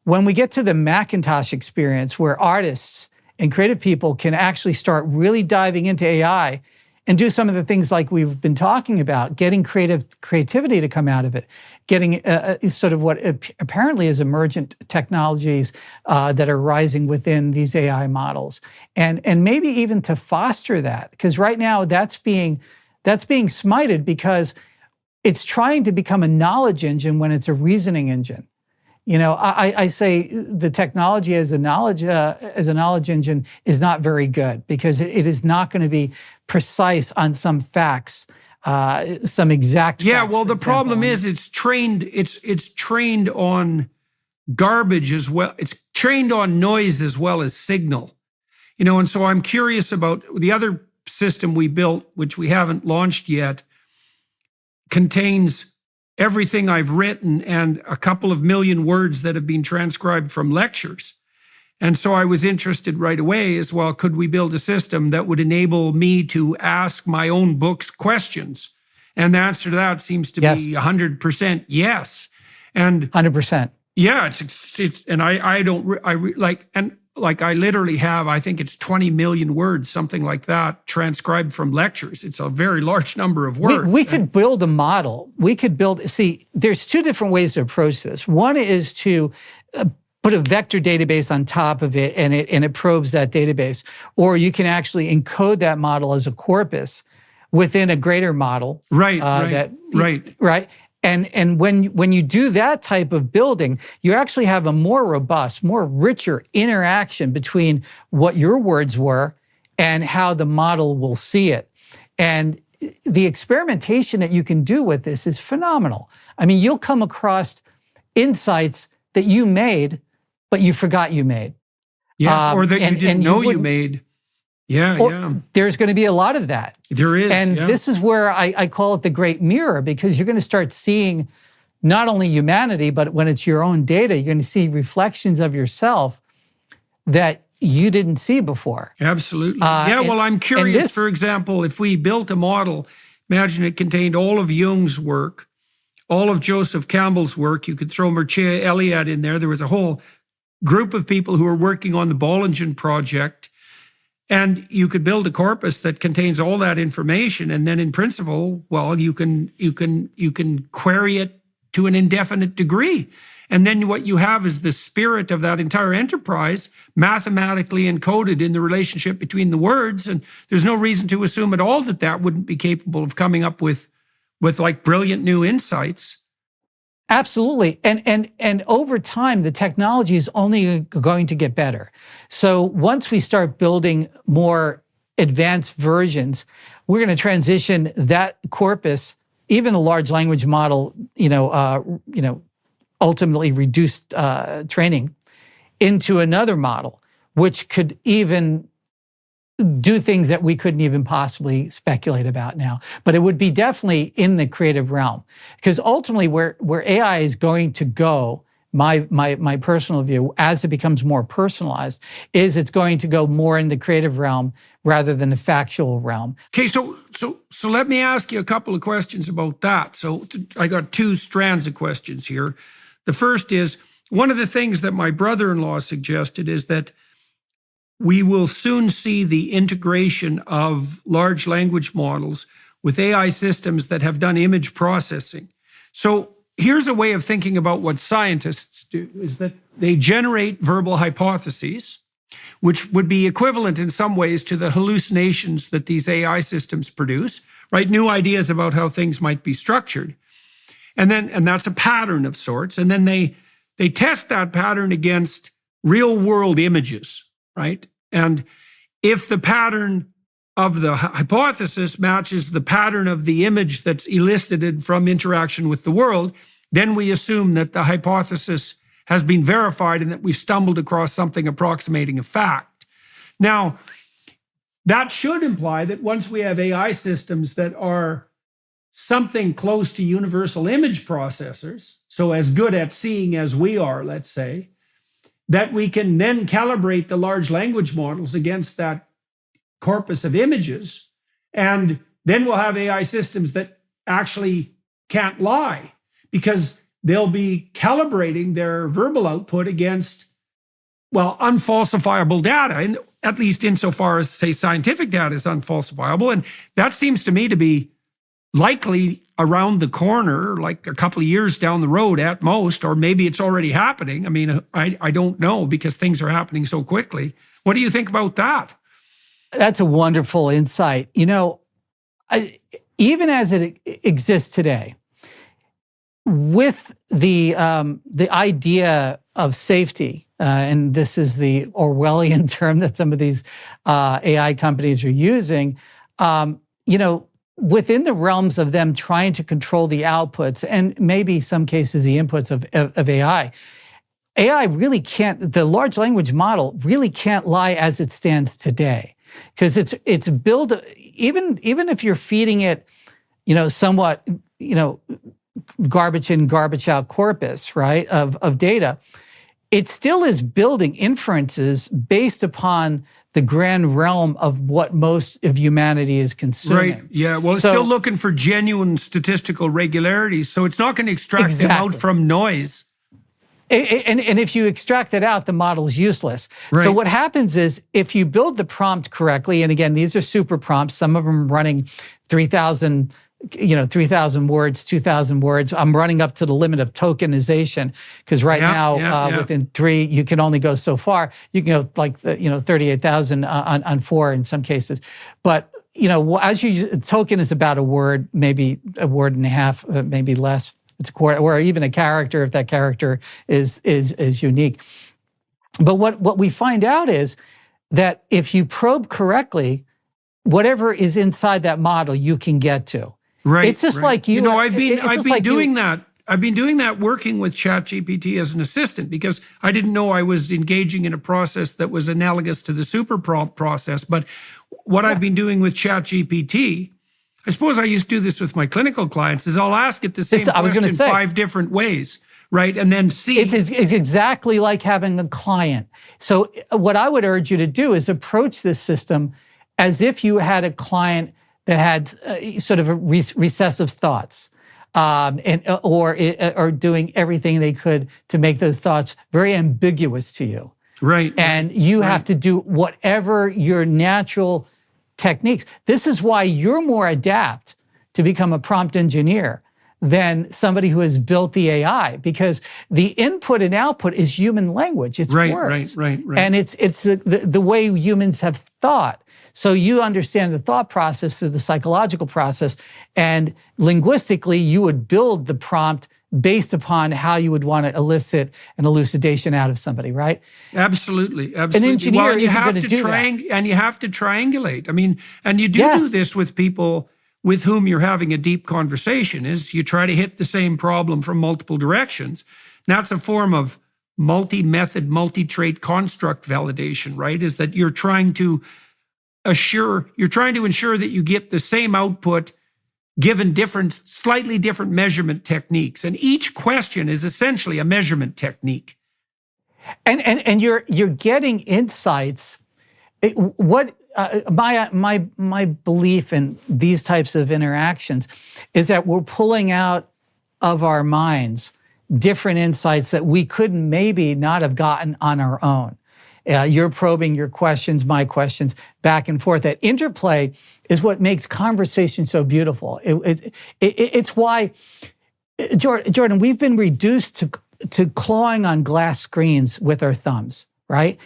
When we get to the Macintosh experience, where artists and creative people can actually start really diving into AI and do some of the things like we've been talking about, getting creativity to come out of it, getting sort of what apparently is emergent technologies that are rising within these AI models, and maybe even to foster that, because right now that's being smited because it's trying to become a knowledge engine when it's a reasoning engine. I say the technology as a knowledge engine is not very good because it is not going to be precise on some facts, some exact. Yeah, facts, well, the problem is it's trained on garbage as well. It's trained on noise as well as signal. And so I'm curious about the other system we built, which we haven't launched yet, contains everything I've written and a couple of million words that have been transcribed from lectures. And so I was interested right away as well, could we build a system that would enable me to ask my own books questions? And the answer to that seems to be 100% yes. And 100%. Yeah, it's and I literally have, I think it's 20 million words, something like that, transcribed from lectures. It's a very large number of words. We could build a model. We could build, see, there's two different ways to approach this. One is to put a vector database on top of it and it probes that database. Or you can actually encode that model as a corpus within a greater model. Right. And when you do that type of building, you actually have a more robust, more richer interaction between what your words were and how the model will see it. And the experimentation that you can do with this is phenomenal. I mean, you'll come across insights that you made, but you forgot you made. Yes, or that you didn't know you made. Yeah. There's going to be a lot of that. There is. And this is where I call it the great mirror, because you're going to start seeing not only humanity, but when it's your own data, you're going to see reflections of yourself that you didn't see before. Absolutely. Well, I'm curious, for example, if we built a model, imagine it contained all of Jung's work, all of Joseph Campbell's work. You could throw Mircea Eliade in there. There was a whole group of people who were working on the ball engine project. And you could build a corpus that contains all that information, and then in principle, well, you can query it to an indefinite degree. And then what you have is the spirit of that entire enterprise mathematically encoded in the relationship between the words. And there's no reason to assume at all that that wouldn't be capable of coming up with like brilliant new insights. Absolutely. And over time, the technology is only going to get better. So once we start building more advanced versions, we're going to transition that corpus, even the large language model, ultimately reduced training, into another model, which could even do things that we couldn't even possibly speculate about now. But it would be definitely in the creative realm, because ultimately where AI is going to go, my personal view, as it becomes more personalized, is it's going to go more in the creative realm rather than the factual realm. Okay, so let me ask you a couple of questions about that. So I got two strands of questions here. The first is, one of the things that my brother-in-law suggested is that we will soon see the integration of large language models with AI systems that have done image processing. So here's a way of thinking about what scientists do, is that they generate verbal hypotheses, which would be equivalent in some ways to the hallucinations that these AI systems produce, right? New ideas about how things might be structured. And that's a pattern of sorts. And then they test that pattern against real world images. Right? And if the pattern of the hypothesis matches the pattern of the image that's elicited from interaction with the world, then we assume that the hypothesis has been verified and that we've stumbled across something approximating a fact. Now, that should imply that once we have AI systems that are something close to universal image processors, so as good at seeing as we are, let's say, that we can then calibrate the large language models against that corpus of images. And then we'll have AI systems that actually can't lie, because they'll be calibrating their verbal output against, well, unfalsifiable data, and at least insofar as, say, scientific data is unfalsifiable. And that seems to me to be likely around the corner, like a couple of years down the road at most, or maybe it's already happening. I mean, I don't know, because things are happening so quickly. What do you think about that? That's a wonderful insight. Even as it exists today, with the idea of safety, and this is the Orwellian term that some of these AI companies are using, within the realms of them trying to control the outputs and maybe some cases the inputs of AI really can't, the large language model really can't lie as it stands today. because it's built, even if you're feeding it, somewhat, garbage in, garbage out corpus, right, of data, it still is building inferences based upon the grand realm of what most of humanity is consuming. Right. Yeah. Well, it's still looking for genuine statistical regularities. So it's not going to extract them out from noise. And if you extract that out, the model's useless. Right. So what happens is if you build the prompt correctly, and again, these are super prompts, some of them running 3,000 words, 2,000 words. I'm running up to the limit of tokenization because now within 3, you can only go so far. You can go like 38,000 on 4 in some cases. But as you use, token is about a word, maybe a word and a half, maybe less. It's a quarter, or even a character if that character is unique. But what we find out is that if you probe correctly, whatever is inside that model, you can get to. Right. It's just like you. I've been doing that. I've been doing that working with ChatGPT as an assistant because I didn't know I was engaging in a process that was analogous to the super prompt process. But what I've been doing with ChatGPT, I suppose I used to do this with my clinical clients, is I'll ask it the same question 5 different ways, right? And then see. It's exactly like having a client. So what I would urge you to do is approach this system as if you had a client that had sort of recessive thoughts, or doing everything they could to make those thoughts very ambiguous to you. Right. And you have to do whatever your natural techniques. This is why you're more adept to become a prompt engineer than somebody who has built the AI, because the input and output is human language. It's words. Right. And it's the way humans have thought. So you understand the thought process through the psychological process, and linguistically, you would build the prompt based upon how you would want to elicit an elucidation out of somebody, right? Absolutely. An engineer you have to triangulate. I mean, and you do this with people with whom you're having a deep conversation, is you try to hit the same problem from multiple directions. That's a form of multi-method, multi-trait construct validation, right? Is that you're trying to ensure that you get the same output given slightly different measurement techniques. And each question is essentially a measurement technique. And you're getting insights. My belief in these types of interactions is that we're pulling out of our minds different insights that we could maybe not have gotten on our own. You're probing your questions, my questions, back and forth. That interplay is what makes conversation so beautiful. It's why, Jordan, we've been reduced to clawing on glass screens with our thumbs, right?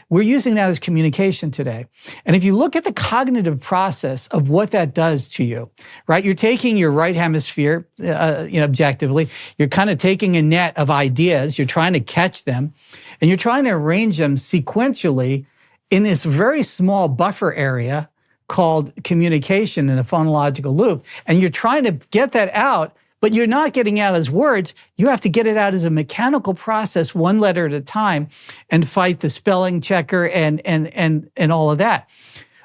We're using that as communication today. And if you look at the cognitive process of what that does to you, right? You're taking your right hemisphere, objectively, you're kind of taking a net of ideas, you're trying to catch them, and you're trying to arrange them sequentially in this very small buffer area called communication in the phonological loop. And you're trying to get that out, but you're not getting out as words. You have to get it out as a mechanical process, one letter at a time, and fight the spelling checker and all of that.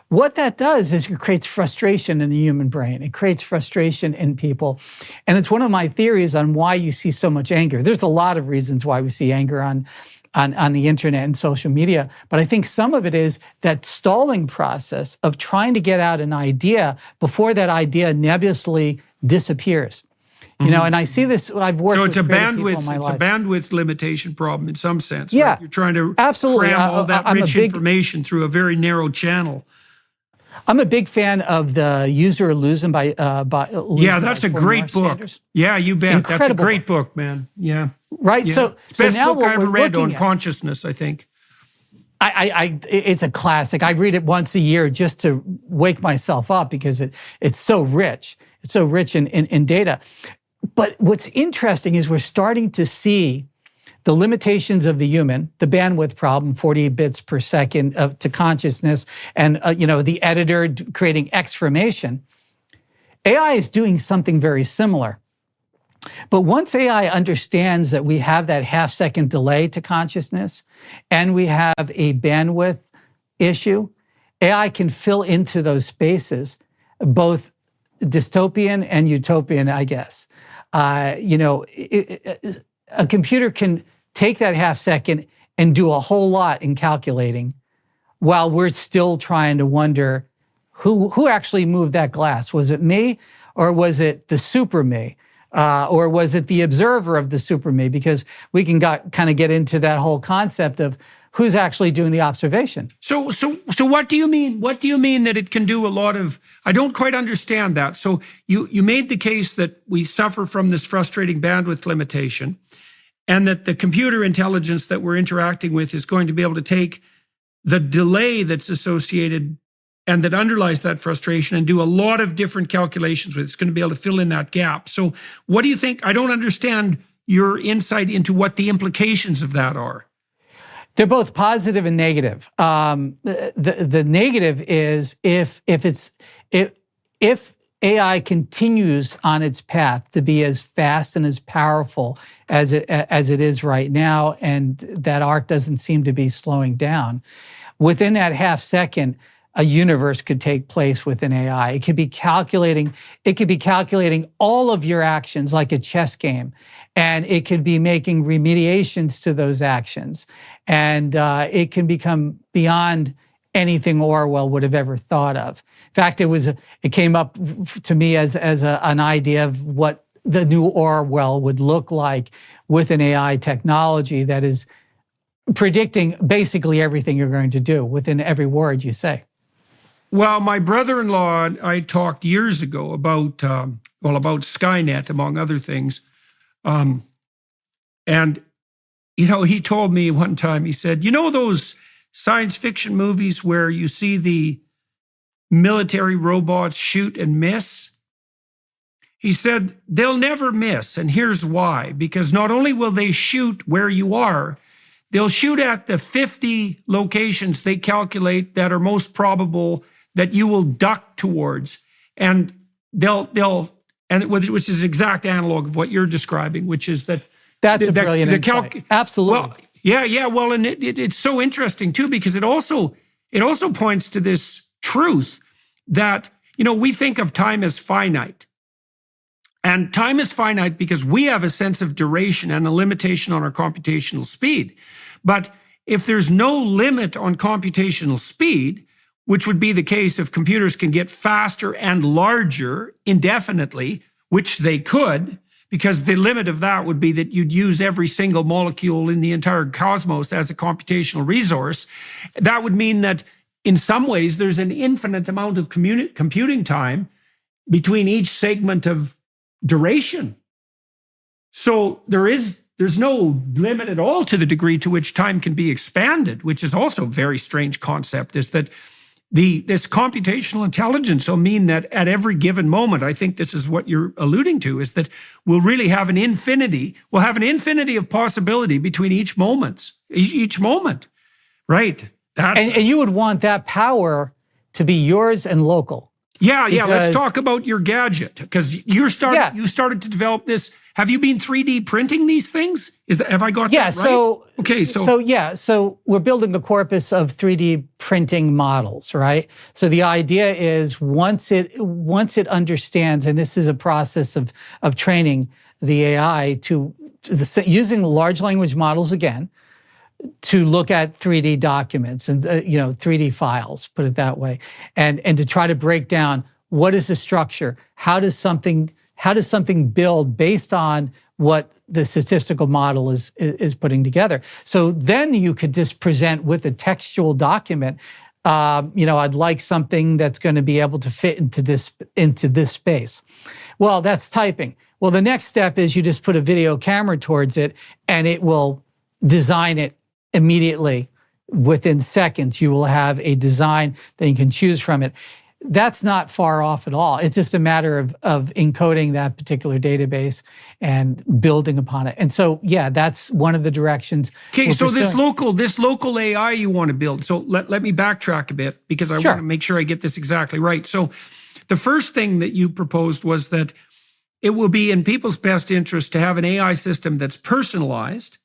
What that does is it creates frustration in the human brain. It creates frustration in people. And it's one of my theories on why you see so much anger. There's a lot of reasons why we see anger on the internet and social media. But I think some of it is that stalling process of trying to get out an idea before that idea nebulously disappears. And I see this, I've worked with creative people in my life. It's a bandwidth limitation problem in some sense. Yeah, right? You're trying to absolutely. cram all that rich information through a very narrow channel. I'm a big fan of the Use or Lose Them by that's a great book. Sanders. Yeah, you bet. Incredible That's a great book, man. Yeah. Right. Yeah. So best now book I ever read on at, consciousness, I think. It's a classic. I read it once a year just to wake myself up because it's so rich. It's so rich in data. But what's interesting is we're starting to see the limitations of the human, the bandwidth problem, 40 bits per second to consciousness, and the editor creating exformation. AI is doing something very similar. But once AI understands that we have that half-second delay to consciousness, and we have a bandwidth issue, AI can fill into those spaces, both dystopian and utopian, I guess. A computer can take that half second and do a whole lot in calculating while we're still trying to wonder who actually moved that glass. Was it me, or was it the super me? Or was it the observer of the super me? Because we can kind of get into that whole concept of who's actually doing the observation. So what do you mean? What do you mean that it can do a lot of? I don't quite understand that. So you made the case that we suffer from this frustrating bandwidth limitation, and that the computer intelligence that we're interacting with is going to be able to take the delay that's associated and that underlies that frustration and do a lot of different calculations with it. It's going to be able to fill in that gap. So what do you think? I don't understand your insight into what the implications of that are. They're both positive and negative. The negative is if AI continues on its path to be as fast and as powerful as it is right now, and that arc doesn't seem to be slowing down, within that half second, a universe could take place within AI. It could be calculating all of your actions like a chess game, and it could be making remediations to those actions, and it can become beyond anything Orwell would have ever thought of. In fact, it came up to me as an idea of what the new Orwell would look like with an AI technology that is predicting basically everything you're going to do within every word you say. Well, my brother-in-law, I talked years ago about Skynet, among other things. And, he told me one time, he said, those science fiction movies where you see the military robots shoot and miss? He said, they'll never miss. And here's why. Because not only will they shoot where you are, they'll shoot at the 50 locations they calculate that are most probable that you will duck towards, and which is exact analog of what you're describing, which is that that's a brilliant insight. Absolutely. Well, yeah. Well, and it's so interesting too, because it also points to this truth that we think of time as finite, and time is finite because we have a sense of duration and a limitation on our computational speed. But if there's no limit on computational speed, which would be the case if computers can get faster and larger indefinitely, which they could, because the limit of that would be that you'd use every single molecule in the entire cosmos as a computational resource. That would mean that in some ways there's an infinite amount of computing time between each segment of duration. So there's no limit at all to the degree to which time can be expanded, which is also a very strange concept, is that this computational intelligence will mean that at every given moment, I think this is what you're alluding to, is that we'll really have an infinity. We'll have an infinity of possibility between each moment, right? And you would want that power to be yours and local. Yeah. Let's talk about your gadget, because you started to develop this. Have you been 3D printing these things? Have I got that right? So we're building a corpus of 3D printing models, right? So the idea is once it understands, and this is a process of training the AI using large language models again, to look at 3D documents and 3D files, put it that way, and to try to break down what is the structure, how does something build based on what the statistical model is putting together. So then you could just present with a textual document, I'd like something that's going to be able to fit into this space. Well, that's typing. Well, the next step is you just put a video camera towards it and it will design it immediately. Within seconds, you will have a design that you can choose from it. That's not far off at all. It's just a matter of encoding that particular database and building upon it. And so, that's one of the directions. Okay, so this local AI you want to build. So let me backtrack a bit, because I want to make sure I get this exactly right. So the first thing that you proposed was that it will be in people's best interest to have an AI system that's personalized,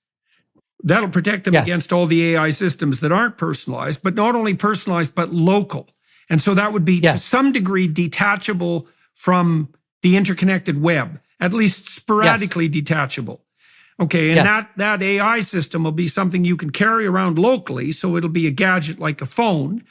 That'll protect them Yes. against all the AI systems that aren't personalized, but not only personalized, but local. And so that would be to some degree detachable from the interconnected web, at least sporadically detachable. Okay, and that AI system will be something you can carry around locally, so it'll be a gadget like a phone,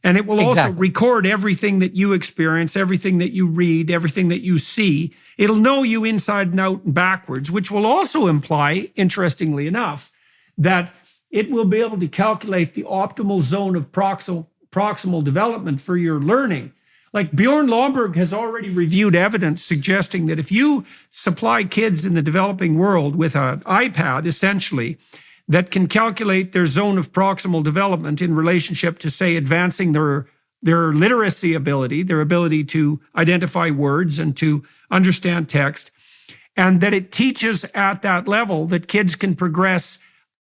and it will also record everything that you experience, everything that you read, everything that you see. It'll know you inside and out and backwards, which will also imply, interestingly enough, that it will be able to calculate the optimal zone of proximal development for your learning. Like Bjorn Lomborg has already reviewed evidence suggesting that if you supply kids in the developing world with an iPad, essentially, that can calculate their zone of proximal development in relationship to, say, advancing their literacy ability, their ability to identify words and to understand text, and that it teaches at that level that kids can progress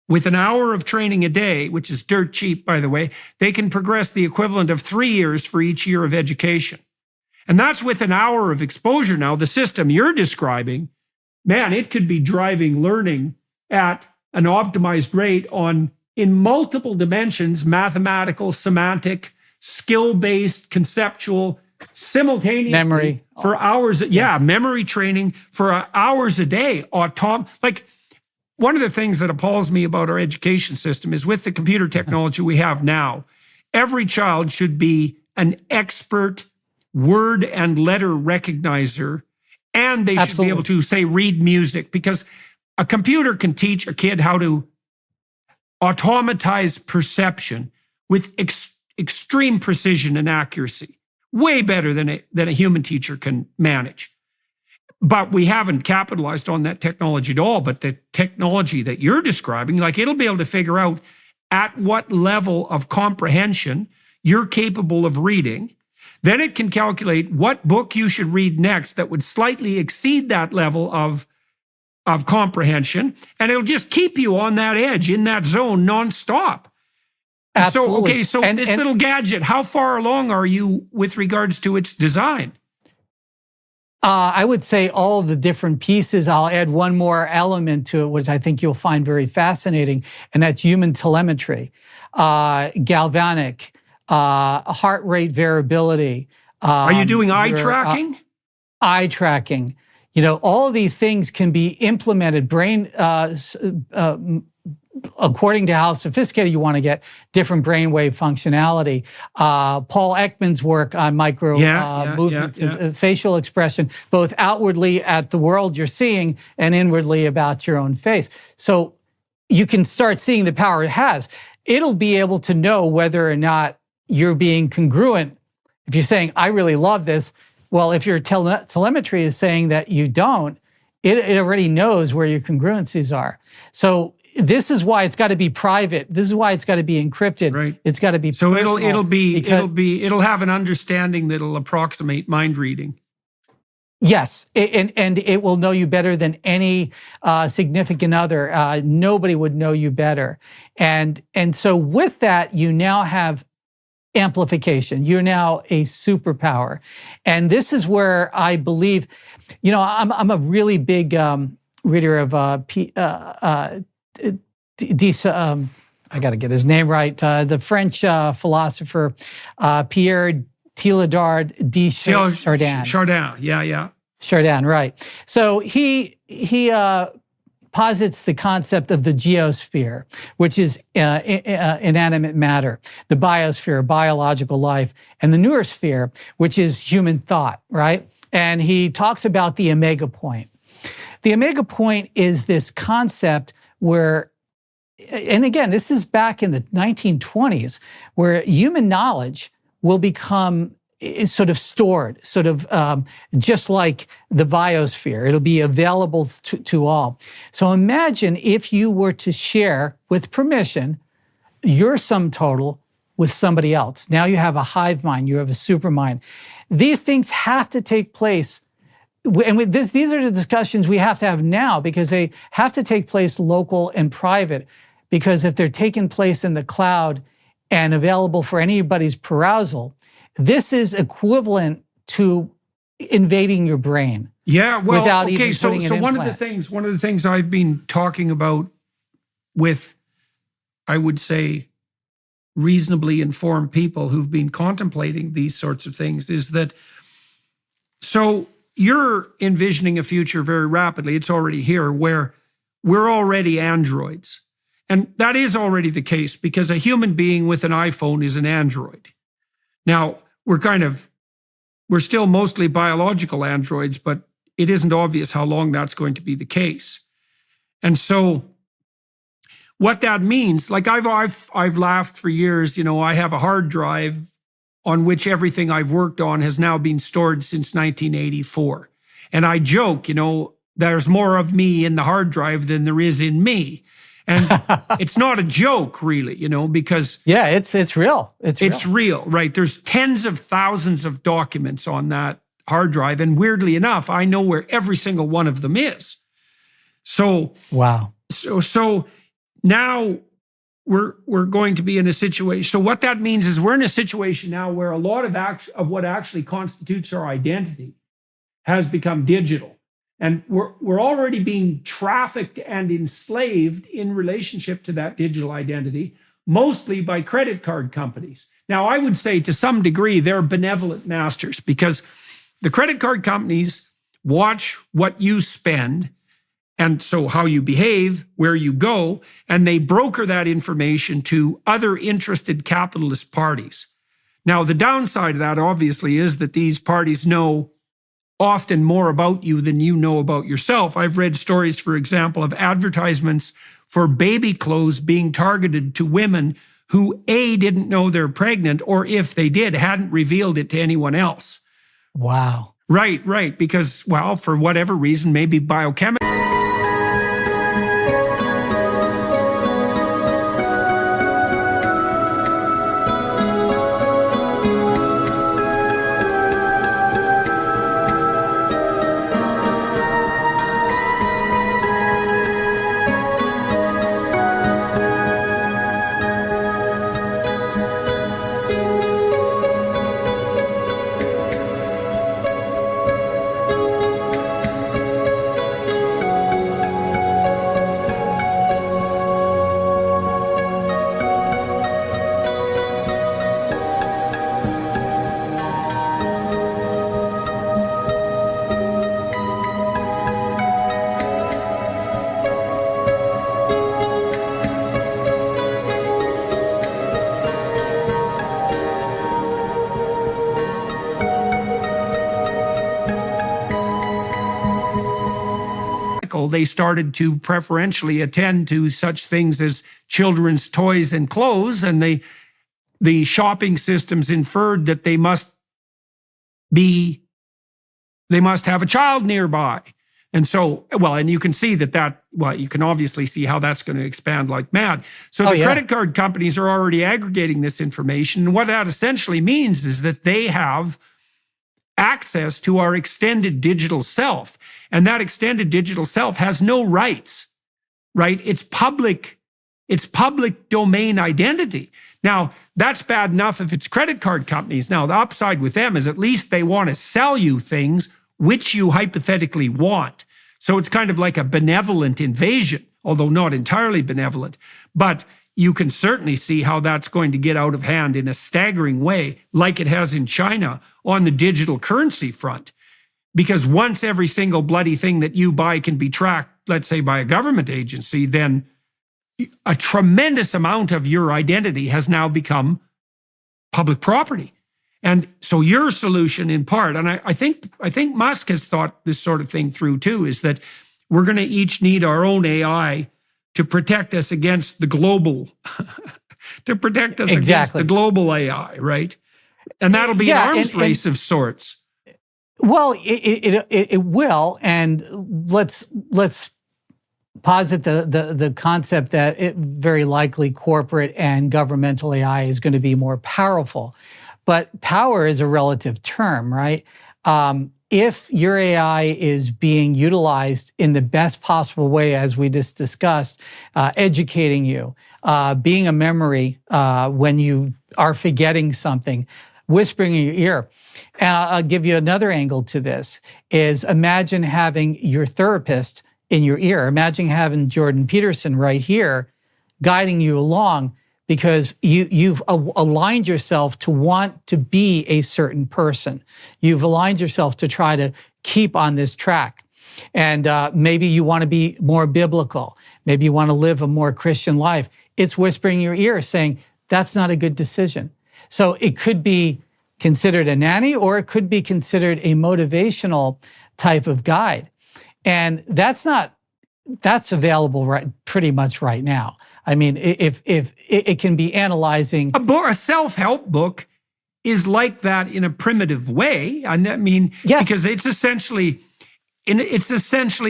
with an hour of training a day, which is dirt cheap, by the way, they can progress the equivalent of 3 years for each year of education. And that's with an hour of exposure. Now, the system you're describing, man, it could be driving learning at an optimized rate in multiple dimensions, mathematical, semantic, skill-based, conceptual, simultaneously memory for hours. Memory training for hours a day. One of the things that appalls me about our education system is with the computer technology we have now, every child should be an expert word and letter recognizer, and they should be able to, say, read music, because a computer can teach a kid how to automatize perception with extreme precision and accuracy, way better than a human teacher can manage. But we haven't capitalized on that technology at all. But the technology that you're describing, like, it'll be able to figure out at what level of comprehension you're capable of reading. Then it can calculate what book you should read next that would slightly exceed that level of comprehension. And it'll just keep you on that edge, in that zone, nonstop. Absolutely. So this little gadget, how far along are you with regards to its design? I would say all of the different pieces. I'll add one more element to it, which I think you'll find very fascinating, and that's human telemetry, galvanic, heart rate variability. Are you doing eye tracking? Eye tracking. All of these things can be implemented. Brain, according to how sophisticated you want to get, different brainwave functionality. Paul Ekman's work on micro movements, facial expression, both outwardly at the world you're seeing and inwardly about your own face. So you can start seeing the power it has. It'll be able to know whether or not you're being congruent. If you're saying, I really love this, well, if your telemetry is saying that you don't, it already knows where your congruencies are. So this is why it's got to be private. This is why it's got to be encrypted. Right. It's got to be personal. So it'll have an understanding that'll approximate mind reading. Yes, and it will know you better than any significant other. Nobody would know you better. And so with that, you now have amplification. You're now a superpower. And this is where I believe, I'm a really big reader of I got to get his name right. The French philosopher Pierre Teilhard de Chardin. Chardin, right. So he posits the concept of the geosphere, which is inanimate matter, the biosphere, biological life, and the noosphere, which is human thought, right? And he talks about the omega point. The omega point is this concept where, and again, this is back in the 1920s, where human knowledge will become sort of stored, just like the biosphere. It'll be available to all. So imagine if you were to share, with permission, your sum total with somebody else. Now you have a hive mind, you have a super mind. These things have to take place. And these are the discussions we have to have now, because they have to take place local and private. Because if they're taking place in the cloud and available for anybody's perusal, this is equivalent to invading your brain. Yeah, well, without okay. Even So putting an one implant. of the things I've been talking about with, I would say, reasonably informed people who've been contemplating these sorts of things is that, so you're envisioning a future very rapidly, it's already here, where we're already androids. And that is already the case because a human being with an iPhone is an android. Now, we're still mostly biological androids, but it isn't obvious how long that's going to be the case. And so what that means, like I've laughed for years, I have a hard drive on which everything I've worked on has now been stored since 1984. And I joke, there's more of me in the hard drive than there is in me. And it's not a joke, really, because yeah, it's real. It's real, right? There's tens of thousands of documents on that hard drive, and weirdly enough, I know where every single one of them is. So wow. So now we're going to be in a situation. So what that means is we're in a situation now where a lot of what actually constitutes our identity has become digital. And we're already being trafficked and enslaved in relationship to that digital identity, mostly by credit card companies. Now, I would say to some degree, they're benevolent masters because the credit card companies watch what you spend, and so how you behave, where you go, and they broker that information to other interested capitalist parties. Now, the downside of that, obviously, is that these parties know often more about you than you know about yourself. I've read stories, for example, of advertisements for baby clothes being targeted to women who A, didn't know they're pregnant, or if they did, hadn't revealed it to anyone else. Wow. Right. Because, well, for whatever reason, maybe biochemical. They started to preferentially attend to such things as children's toys and clothes, and the shopping systems inferred that they must have a child nearby. And so, and you can see you can obviously see how that's going to expand like mad. So credit card companies are already aggregating this information. And what that essentially means is that they have access to our extended digital self. And that extended digital self has no rights, right? It's public domain identity. Now, that's bad enough if it's credit card companies. Now, the upside with them is at least they want to sell you things which you hypothetically want. So it's kind of like a benevolent invasion, although not entirely benevolent. But you can certainly see how that's going to get out of hand in a staggering way, like it has in China on the digital currency front. Because once every single bloody thing that you buy can be tracked, let's say by a government agency, then a tremendous amount of your identity has now become public property. And so your solution in part, and I think Musk has thought this sort of thing through too, is that we're going to each need our own AI to protect us against the global, against the global AI, right? And that'll be an arms race of sorts. Well, it will, and let's posit the concept that it very likely corporate and governmental AI is going to be more powerful. But power is a relative term, right? If your AI is being utilized in the best possible way, as we just discussed, educating you, being a memory when you are forgetting something, whispering in your ear. And I'll give you another angle to this, is imagine having your therapist in your ear. Imagine having Jordan Peterson right here guiding you along because you've aligned yourself to want to be a certain person. You've aligned yourself to try to keep on this track. And maybe you want to be more biblical. Maybe you want to live a more Christian life. It's whispering in your ear saying, that's not a good decision. So it could be considered a nanny, or it could be considered a motivational type of guide. And that's available pretty much right now. I mean, if it can be analyzing. A self-help book is like that in a primitive way. I mean, yes. Because it's essentially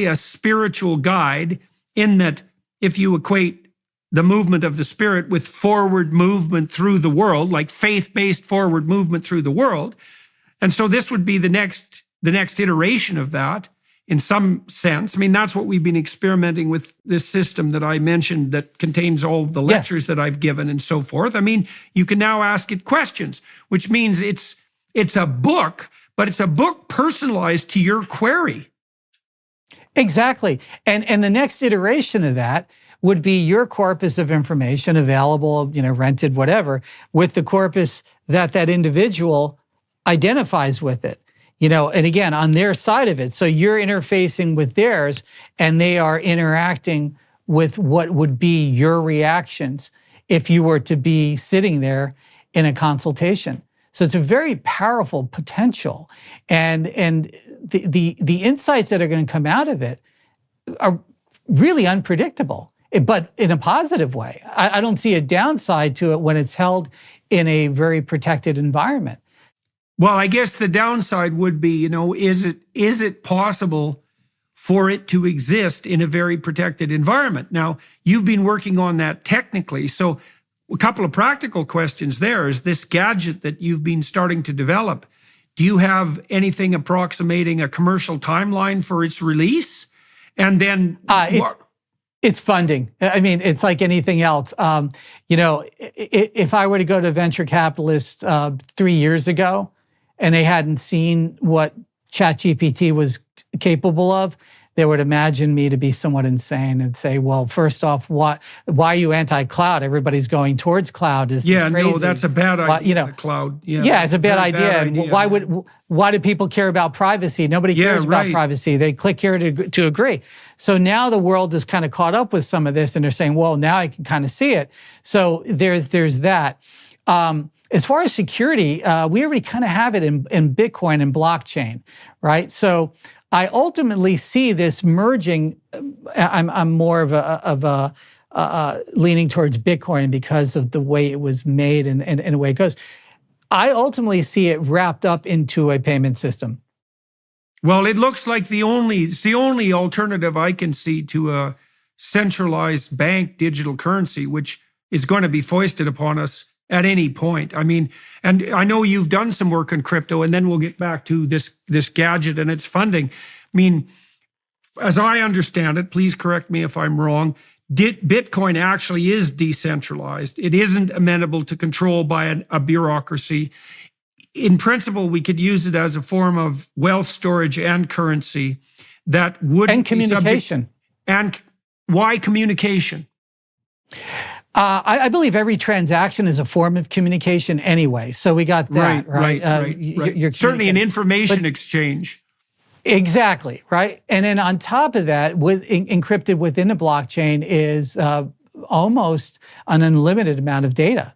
a spiritual guide in that if you equate the movement of the spirit with forward movement through the world, like faith-based forward movement through the world. And so this would be the next iteration of that in some sense. I mean, that's what we've been experimenting with, this system that I mentioned that contains all the lectures that I've given and so forth. I mean, you can now ask it questions, which means it's a book, but it's a book personalized to your query. Exactly. And the next iteration of that would be your corpus of information available, rented, whatever, with the corpus that individual identifies with it. And again, on their side of it. So you're interfacing with theirs and they are interacting with what would be your reactions if you were to be sitting there in a consultation. So it's a very powerful potential. And the insights that are going to come out of it are really unpredictable, but in a positive way. I don't see a downside to it when it's held in a very protected environment. Well, I guess the downside would be, is it possible for it to exist in a very protected environment? Now, you've been working on that technically. So a couple of practical questions there. Is this gadget that you've been starting to develop, do you have anything approximating a commercial timeline for its release? And then it's funding. I mean, it's like anything else. If I were to go to venture capitalists 3 years ago, and they hadn't seen what ChatGPT was capable of, they would imagine me to be somewhat insane and say, well, first off, why are you anti-cloud? Everybody's going towards cloud. This is crazy. No, that's a bad idea, the cloud. Yeah, it's a bad idea. Why do people care about privacy? Nobody cares about privacy. They click here to agree. So now the world is kind of caught up with some of this and they're saying, well, now I can kind of see it. So there's that. As far as security, we already kind of have it in Bitcoin and blockchain, right? So I ultimately see this merging. I'm more of a leaning towards Bitcoin because of the way it was made and the way it goes. I ultimately see it wrapped up into a payment system. Well, it looks like it's the only alternative I can see to a centralized bank digital currency, which is going to be foisted upon us at any point. I mean, and I know you've done some work on crypto, and then we'll get back to this gadget and its funding. I mean, as I understand it, please correct me if I'm wrong, Bitcoin actually is decentralized. It isn't amenable to control by a bureaucracy. In principle, we could use it as a form of wealth storage and currency that would and communication. And why communication? I believe every transaction is a form of communication anyway. So we got that, right? You're certainly an information exchange. Exactly, right? And then on top of that, encrypted within the blockchain is almost an unlimited amount of data.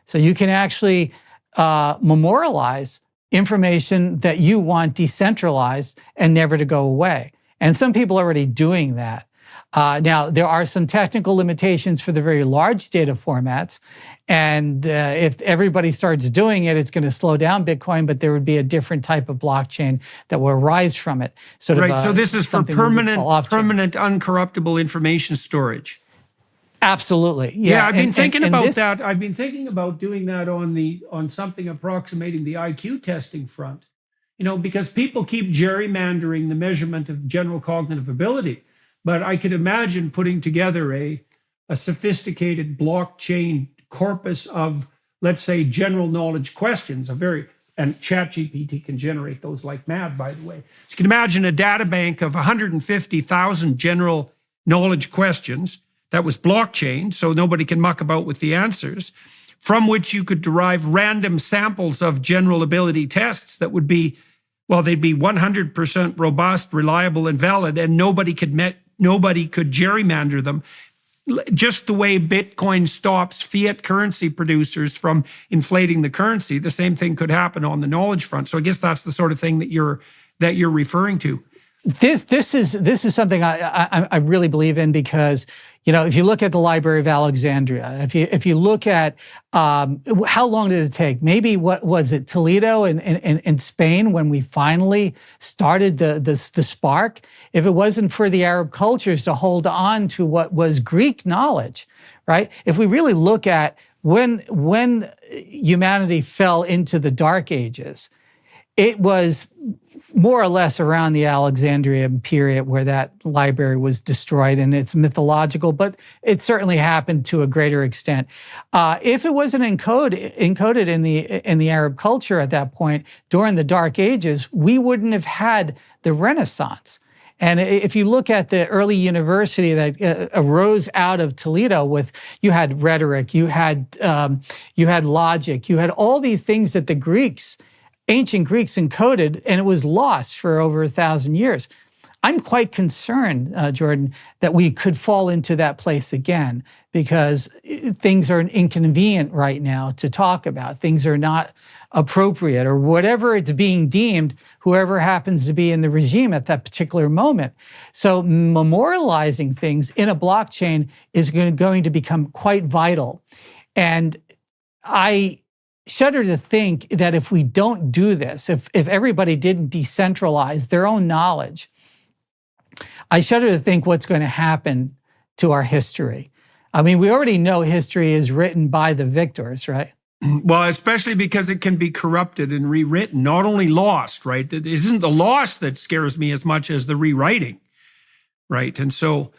So you can actually memorialize information that you want decentralized and never to go away. And some people are already doing that. Now, there are some technical limitations for the very large data formats. And if everybody starts doing it, it's going to slow down Bitcoin, but there would be a different type of blockchain that will arise from it. So this is for permanent uncorruptible information storage. Absolutely. Yeah, I've been thinking about that. I've been thinking about doing that on something approximating the IQ testing front. Because people keep gerrymandering the measurement of general cognitive ability. But I could imagine putting together a sophisticated blockchain corpus of, let's say, general knowledge questions, and ChatGPT can generate those like mad, by the way. So you can imagine a data bank of 150,000 general knowledge questions that was blockchain, so nobody can muck about with the answers, from which you could derive random samples of general ability tests that would be, well, they'd be 100% robust, reliable, and valid, and nobody could gerrymander them. Just the way Bitcoin stops fiat currency producers from inflating the currency, the same thing could happen on the knowledge front. So I guess that's the sort of thing that you're referring to. This is something I really believe in, because, you know, if you look at the Library of Alexandria, if you look at how long did it take? Maybe, what was it, Toledo in Spain, when we finally started the spark? If it wasn't for the Arab cultures to hold on to what was Greek knowledge, right? If we really look at when humanity fell into the Dark Ages, it was more or less around the Alexandrian period where that library was destroyed, and it's mythological, but it certainly happened to a greater extent. If it wasn't encoded in the Arab culture at that point during the Dark Ages, we wouldn't have had the Renaissance. And if you look at the early university that arose out of Toledo, you had rhetoric, you had logic, you had all these things that the ancient Greeks encoded, and it was lost for over 1,000 years. I'm quite concerned, Jordan, that we could fall into that place again, because things are inconvenient right now to talk about. Things are not appropriate, or whatever it's being deemed, whoever happens to be in the regime at that particular moment. So memorializing things in a blockchain is going to become quite vital. And I shudder to think that if we don't do this, if everybody didn't decentralize their own knowledge, I shudder to think what's going to happen to our history. I mean, we already know history is written by the victors, right? Well, especially because it can be corrupted and rewritten, not only lost, right? It isn't the loss that scares me as much as the rewriting, right? And so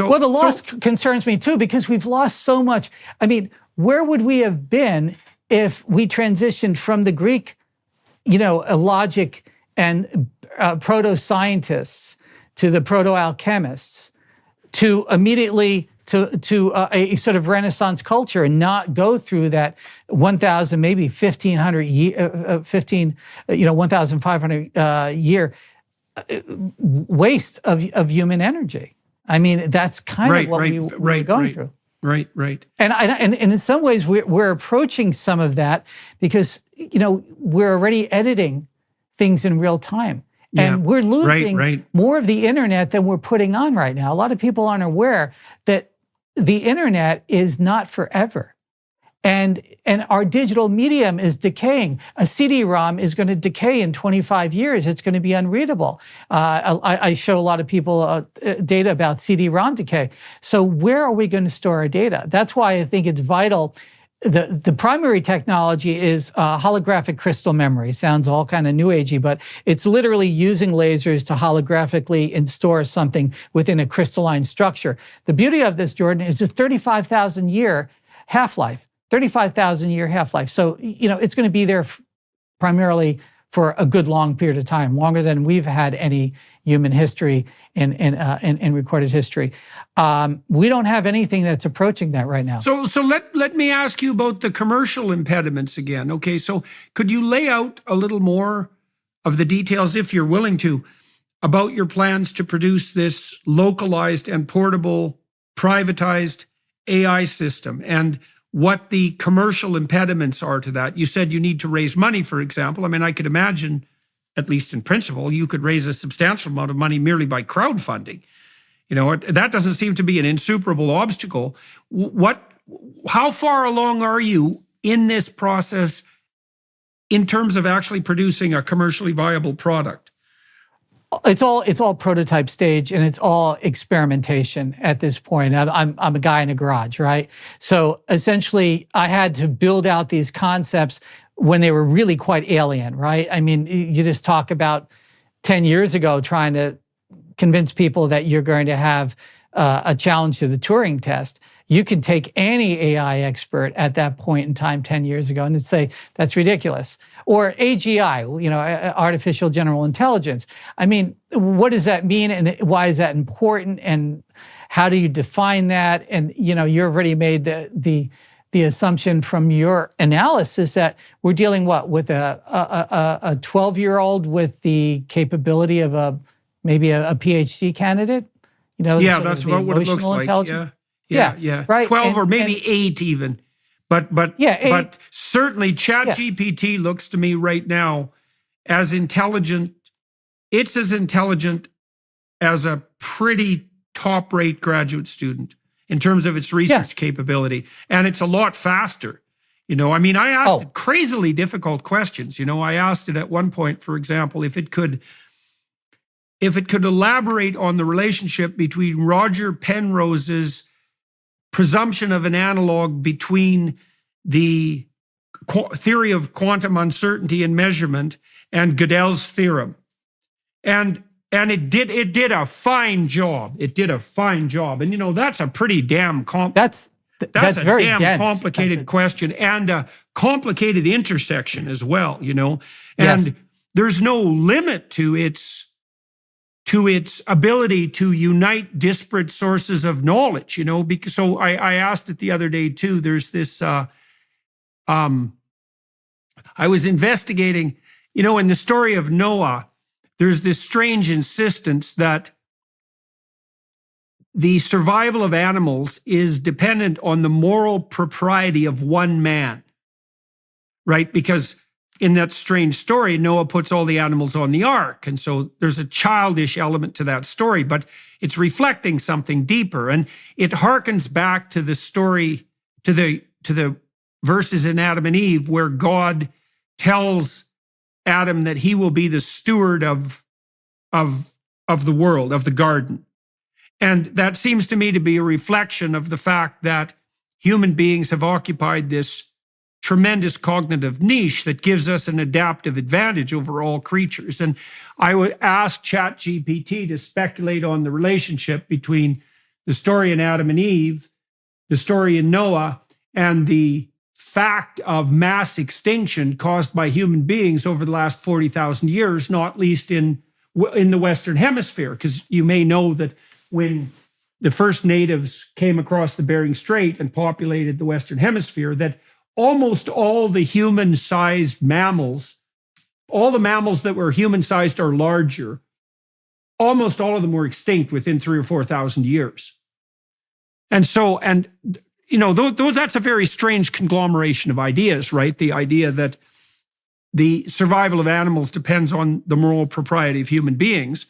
well, the loss concerns me too, because we've lost so much. I mean, where would we have been if we transitioned from the Greek, logic and proto-scientists to the proto-alchemists to immediately to a sort of Renaissance culture, and not go through that 1,000, maybe 1,500 1,500 year waste of human energy? I mean, that's kind of what we're going through. Right. And in some ways, we're approaching some of that, because, we're already editing things in real time. And we're losing more of the internet than we're putting on right now. A lot of people aren't aware that the internet is not forever. And our digital medium is decaying. A CD-ROM is going to decay in 25 years. It's going to be unreadable. I show a lot of people data about CD-ROM decay. So where are we going to store our data? That's why I think it's vital. The primary technology is holographic crystal memory. Sounds all kind of new agey, but it's literally using lasers to holographically store something within a crystalline structure. The beauty of this, Jordan, is just 35,000 year half-life. 35,000 year half-life. So, it's going to be there primarily for a good long period of time, longer than we've had any human history in recorded history. We don't have anything that's approaching that right now. So let me ask you about the commercial impediments again. Okay, so could you lay out a little more of the details, if you're willing to, about your plans to produce this localized and portable, privatized AI system, and what the commercial impediments are to that? You said you need to raise money, for example. I mean, I could imagine, at least in principle, you could raise a substantial amount of money merely by crowdfunding. That doesn't seem to be an insuperable obstacle. How far along are you in this process in terms of actually producing a commercially viable product? It's all prototype stage, and it's all experimentation at this point. I'm a guy in a garage, right? So essentially, I had to build out these concepts when they were really quite alien, right? I mean, you just talk about 10 years ago trying to convince people that you're going to have a challenge to the Turing test. you could take any AI expert at that point in time 10 years ago and say, that's ridiculous. Or AGI, artificial general intelligence. I mean, what does that mean and why is that important? And how do you define that? And, you've already made the assumption from your analysis that we're dealing with a 12-year-old with the capability of maybe a PhD candidate? That's about what it looks like. Yeah. Right. 12 or maybe 8 even. But certainly ChatGPT looks to me right now as intelligent. It's as intelligent as a pretty top-rate graduate student in terms of its research capability. And it's a lot faster. I asked it crazily difficult questions. I asked it at one point, for example, if it could elaborate on the relationship between Roger Penrose's presumption of an analog between the theory of quantum uncertainty and measurement and Gödel's theorem. And it did a fine job. It did a fine job. And that's a pretty damn that's a very damn dense. Complicated question and a complicated intersection as well, And there's no limit to its ability to unite disparate sources of knowledge, because so I asked it the other day too. There's this I was investigating, in the story of Noah, there's this strange insistence that the survival of animals is dependent on the moral propriety of one man, right? Because in that strange story, Noah puts all the animals on the ark. And so there's a childish element to that story, but it's reflecting something deeper. And it harkens back to the story, to the verses in Adam and Eve, where God tells Adam that he will be the steward of the world, of the garden. And that seems to me to be a reflection of the fact that human beings have occupied this tremendous cognitive niche that gives us an adaptive advantage over all creatures. And I would ask ChatGPT to speculate on the relationship between the story in Adam and Eve, the story in Noah, and the fact of mass extinction caused by human beings over the last 40,000 years, not least in the Western Hemisphere. Because you may know that when the first natives came across the Bering Strait and populated the Western Hemisphere, that almost all the human-sized mammals, all the mammals that were human-sized or larger, almost all of them were extinct within 3,000 or 4,000 years. And so, that's a very strange conglomeration of ideas, right? The idea that the survival of animals depends on the moral propriety of human beings.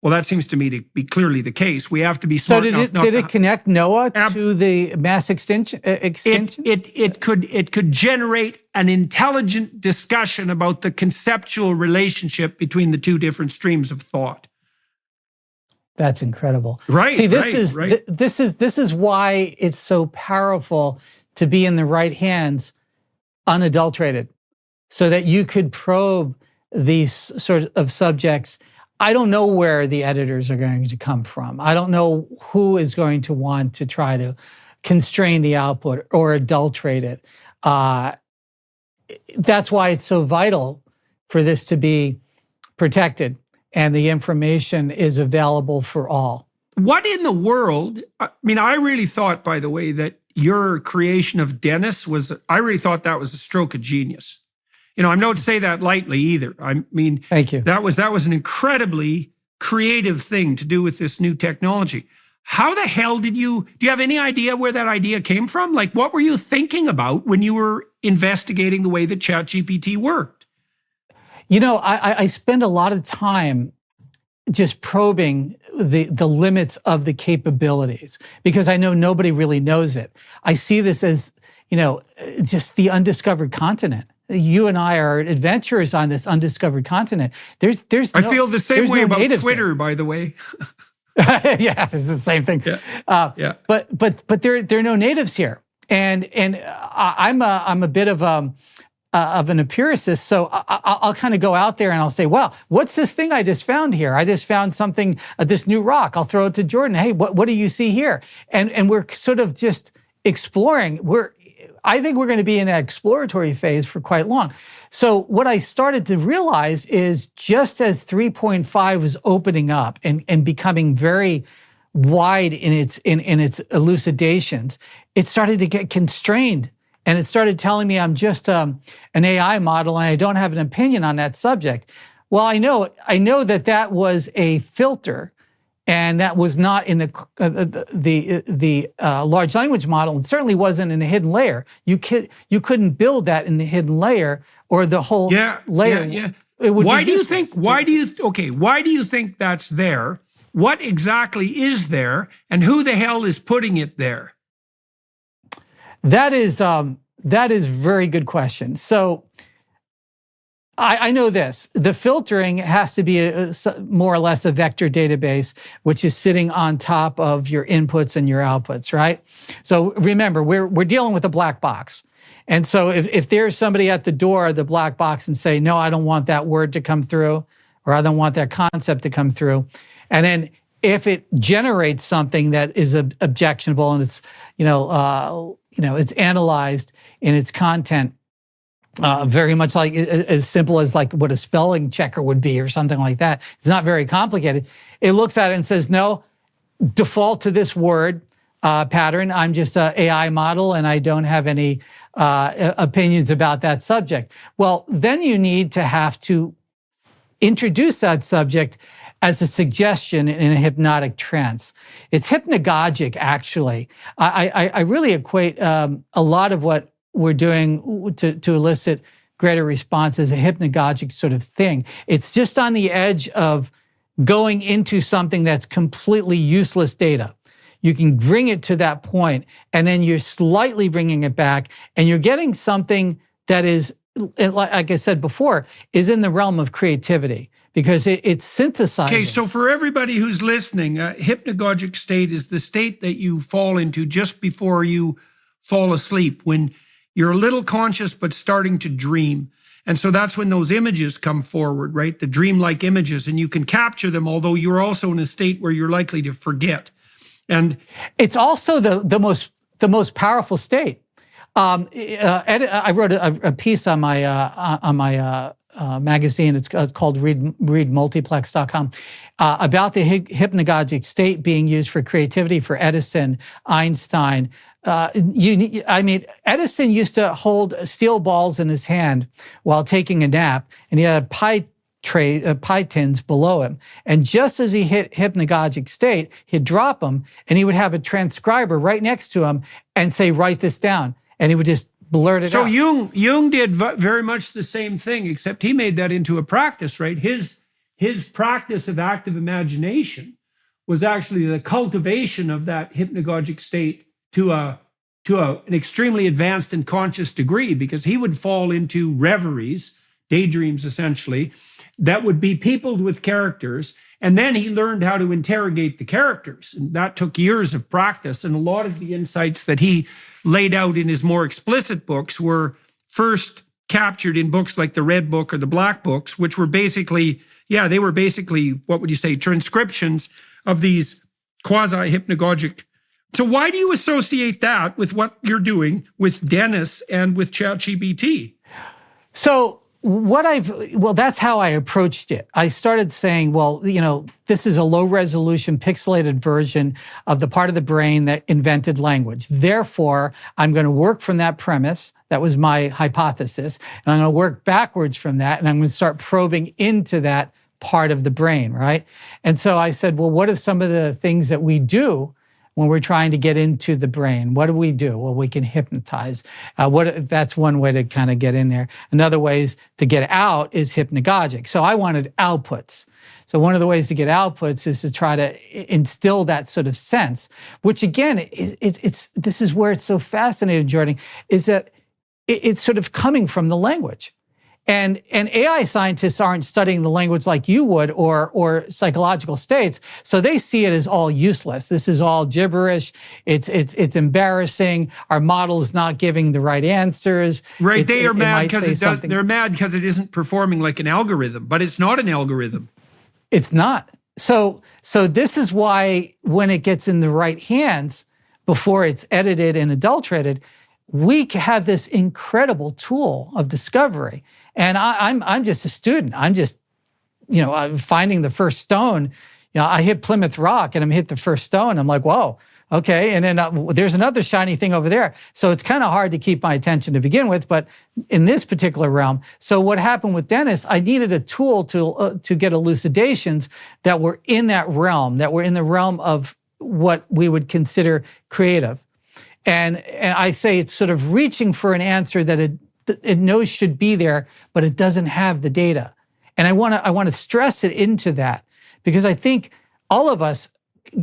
Well, that seems to me to be clearly the case. We have to be smart enough. So did it connect Noah to the mass extinction? It could generate an intelligent discussion about the conceptual relationship between the two different streams of thought. That's incredible. Right. See, this is why it's so powerful to be in the right hands, unadulterated, so that you could probe these sort of subjects. I don't know where the editors are going to come from. I don't know who is going to want to try to constrain the output or adulterate it. That's why it's so vital for this to be protected and the information is available for all. What in the world? I mean, I really thought, by the way, that your creation of Dennis I really thought that was a stroke of genius. I'm not to say that lightly either. I mean, thank you. That was an incredibly creative thing to do with this new technology. How the hell do you have any idea where that idea came from? Like, what were you thinking about when you were investigating the way that ChatGPT worked? I spend a lot of time just probing the limits of the capabilities because I know nobody really knows it. I see this as, just the undiscovered continent. You and I are adventurers on this undiscovered continent. I feel the same way about Twitter, by the way. Yeah, it's the same thing. Yeah. But there are no natives here, and I'm a bit of an empiricist, so I'll kind of go out there and I'll say, well, what's this thing I just found here? I just found something, this new rock. I'll throw it to Jordan. Hey, what do you see here? And we're sort of just exploring. I think we're going to be in that exploratory phase for quite long. So what I started to realize is just as 3.5 was opening up and becoming very wide in its elucidations, it started to get constrained. And it started telling me I'm just an AI model and I don't have an opinion on that subject. Well, I know that was a filter, and that was not in the large language model, and certainly wasn't in a hidden layer. You couldn't build that in the hidden layer, or the whole layer. Yeah. It would Why be do you think? useless. Why do you think that's there? What exactly is there, and who the hell is putting it there? That is a very good question. So I know this. The filtering has to be more or less a vector database, which is sitting on top of your inputs and your outputs, right? So remember, we're dealing with a black box. And so if there's somebody at the door of the black box and say, no, I don't want that word to come through, or I don't want that concept to come through, and then if it generates something that is objectionable and it's it's analyzed in its content, very much like as simple as like what a spelling checker would be or something like that. It's not very complicated. It looks at it and says, no, default to this word pattern. I'm just an AI model and I don't have any opinions about that subject. Well, then you need to have to introduce that subject as a suggestion in a hypnotic trance. It's hypnagogic, actually. I really equate a lot of what we're doing to elicit greater response as a hypnagogic sort of thing. It's just on the edge of going into something that's completely useless data. You can bring it to that point, and then you're slightly bringing it back, and you're getting something that is, like I said before, is in the realm of creativity, because it's synthesizing. Okay, so for everybody who's listening, a hypnagogic state is the state that you fall into just before you fall asleep, when you're a little conscious but starting to dream. And so that's when those images come forward, right? The dreamlike images, and you can capture them, although you're also in a state where you're likely to forget. And it's also the most powerful state. I wrote a piece on my magazine. It's called readmultiplex.com about the hypnagogic state being used for creativity for Edison, Einstein. Edison used to hold steel balls in his hand while taking a nap, and he had pie tins below him. And just as he hit hypnagogic state, he'd drop them, and he would have a transcriber right next to him and say, "Write this down," and he would just blurt it out. So Jung did very much the same thing, except he made that into a practice, right? His practice of active imagination was actually the cultivation of that hypnagogic state to an extremely advanced and conscious degree, because he would fall into reveries, daydreams essentially, that would be peopled with characters. And then he learned how to interrogate the characters. And that took years of practice. And a lot of the insights that he laid out in his more explicit books were first captured in books like the Red Book or the Black Books, which were basically, what would you say, transcriptions of these quasi-hypnagogic. So why do you associate that with what you're doing with Dennis and with ChatGPT? So that's how I approached it. I started saying, this is a low resolution pixelated version of the part of the brain that invented language. Therefore, I'm going to work from that premise. That was my hypothesis. And I'm going to work backwards from that. And I'm going to start probing into that part of the brain, right? And so I said, well, what are some of the things that we do when we're trying to get into the brain? What do? Well, we can hypnotize. That's one way to kind of get in there. Another way to get out is hypnagogic. So I wanted outputs. So one of the ways to get outputs is to try to instill that sort of sense, which again, this is where it's so fascinating, Jordan, is that it's sort of coming from the language. And AI scientists aren't studying the language like you would, or psychological states, so they see it as all useless. This is all gibberish. It's embarrassing. Our model is not giving the right answers. Right? They are mad because they're mad because it isn't performing like an algorithm, but it's not an algorithm. It's not. So this is why when it gets in the right hands, before it's edited and adulterated, we have this incredible tool of discovery. And I'm just a student. I'm just, I'm finding the first stone. I hit Plymouth Rock and I'm hit the first stone. I'm like, whoa, okay. And then there's another shiny thing over there. So it's kind of hard to keep my attention to begin with, but in this particular realm. So what happened with Dennis, I needed a tool to get elucidations that were in that realm, that were in the realm of what we would consider creative. And I say it's sort of reaching for an answer that it knows should be there, but it doesn't have the data. And I want to stress it into that, because I think all of us,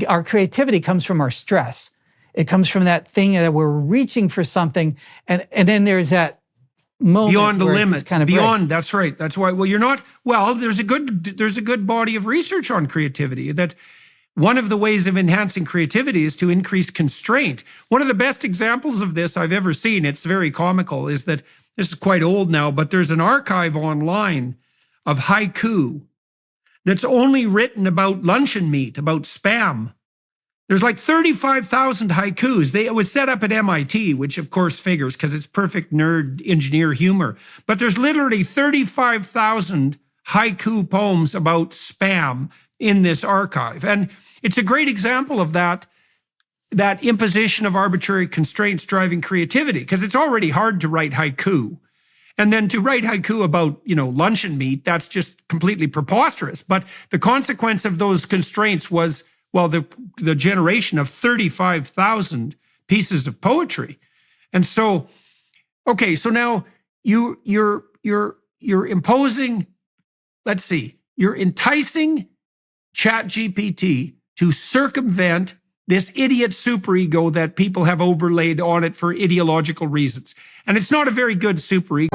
our creativity comes from our stress. It comes from that thing that we're reaching for something, and then there's that moment beyond the where limit, kind of beyond. breaks. That's right. That's why. Well, you're not. Well, there's a good body of research on creativity that. One of the ways of enhancing creativity is to increase constraint. One of the best examples of this I've ever seen, it's very comical, is that this is quite old now, but there's an archive online of haiku that's only written about luncheon meat, about Spam. There's like 35,000 haikus. It was set up at MIT, which of course figures because it's perfect nerd engineer humor. But there's literally 35,000 haiku poems about Spam in this archive. And it's a great example of that imposition of arbitrary constraints driving creativity, because it's already hard to write haiku. And then to write haiku about, luncheon meat, that's just completely preposterous. But the consequence of those constraints was, well, the generation of 35,000 pieces of poetry. And so, okay, so now you're imposing, let's see, you're enticing ChatGPT to circumvent this idiot superego that people have overlaid on it for ideological reasons. And it's not a very good superego.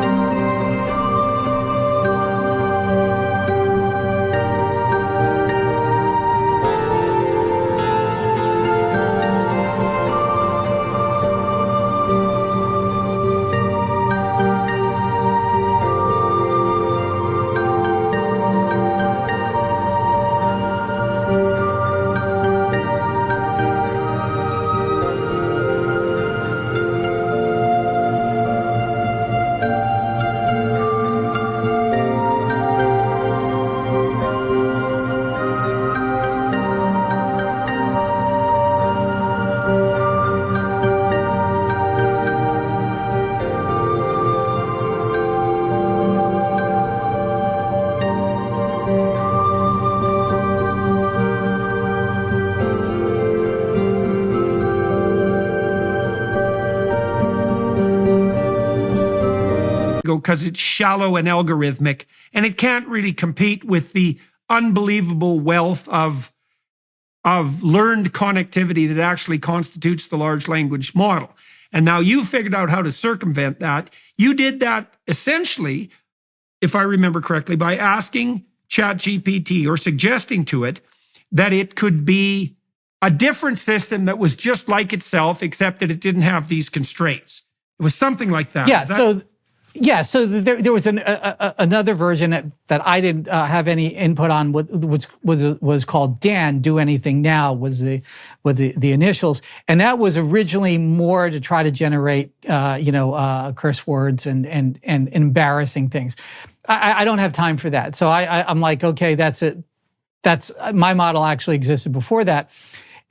Because it's shallow and algorithmic, and it can't really compete with the unbelievable wealth of learned connectivity that actually constitutes the large language model. And now you figured out how to circumvent that. You did that essentially, if I remember correctly, by asking ChatGPT or suggesting to it that it could be a different system that was just like itself, except that it didn't have these constraints. It was something like that. Yeah, so there was another version that I didn't have any input on, which was called Dan. Do Anything Now was the initials, and that was originally more to try to generate curse words and embarrassing things. I don't have time for that, so I'm like, okay, that's it. That's my model actually existed before that.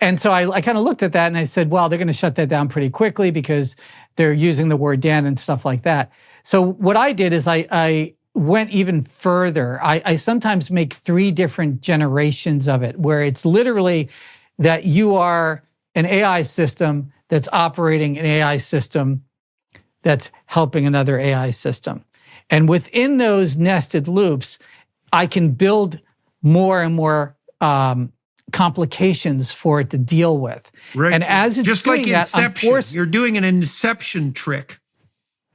And so I kind of looked at that and I said, well, they're going to shut that down pretty quickly because they're using the word Dan and stuff like that. So what I did is I went even further. I sometimes make 3 different generations of it, where it's literally that you are an AI system that's operating an AI system that's helping another AI system. And within those nested loops, I can build more and more complications for it to deal with. Right. And as it's just doing like Inception, you're doing an Inception trick.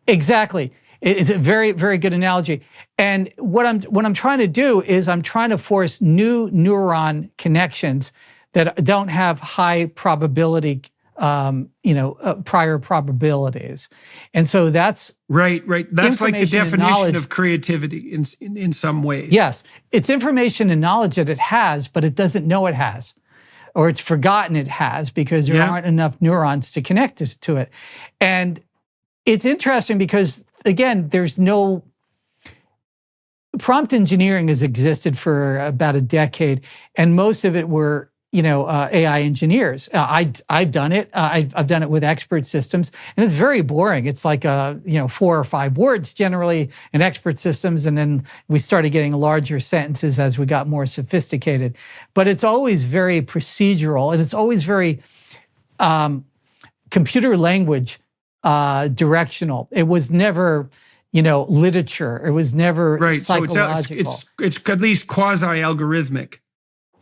Exactly. It's a very, very good analogy. And what I'm trying to do is I'm trying to force new neuron connections that don't have high probability, prior probabilities. And so that's right. That's like the definition of creativity in some ways. Yes, it's information and knowledge that it has, but it doesn't know it has. or it's forgotten it has because there aren't enough neurons to connect to it. And it's interesting because, again, there's no prompt engineering has existed for about a decade, and most of it were, AI engineers. I've done it. I've done it with expert systems, and it's very boring. It's like 4 or 5 words generally in expert systems, and then we started getting larger sentences as we got more sophisticated. But it's always very procedural, and it's always very computer language directional. It was never, literature. It was never psychological. So it's at least quasi-algorithmic.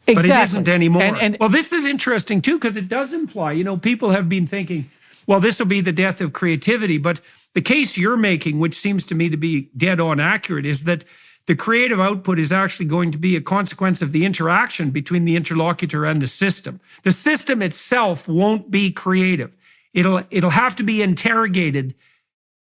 Exactly. But it isn't anymore. And well, this is interesting too, because it does imply, people have been thinking, well, this will be the death of creativity. But the case you're making, which seems to me to be dead on accurate, is that the creative output is actually going to be a consequence of the interaction between the interlocutor and the system. The system itself won't be creative. It'll have to be interrogated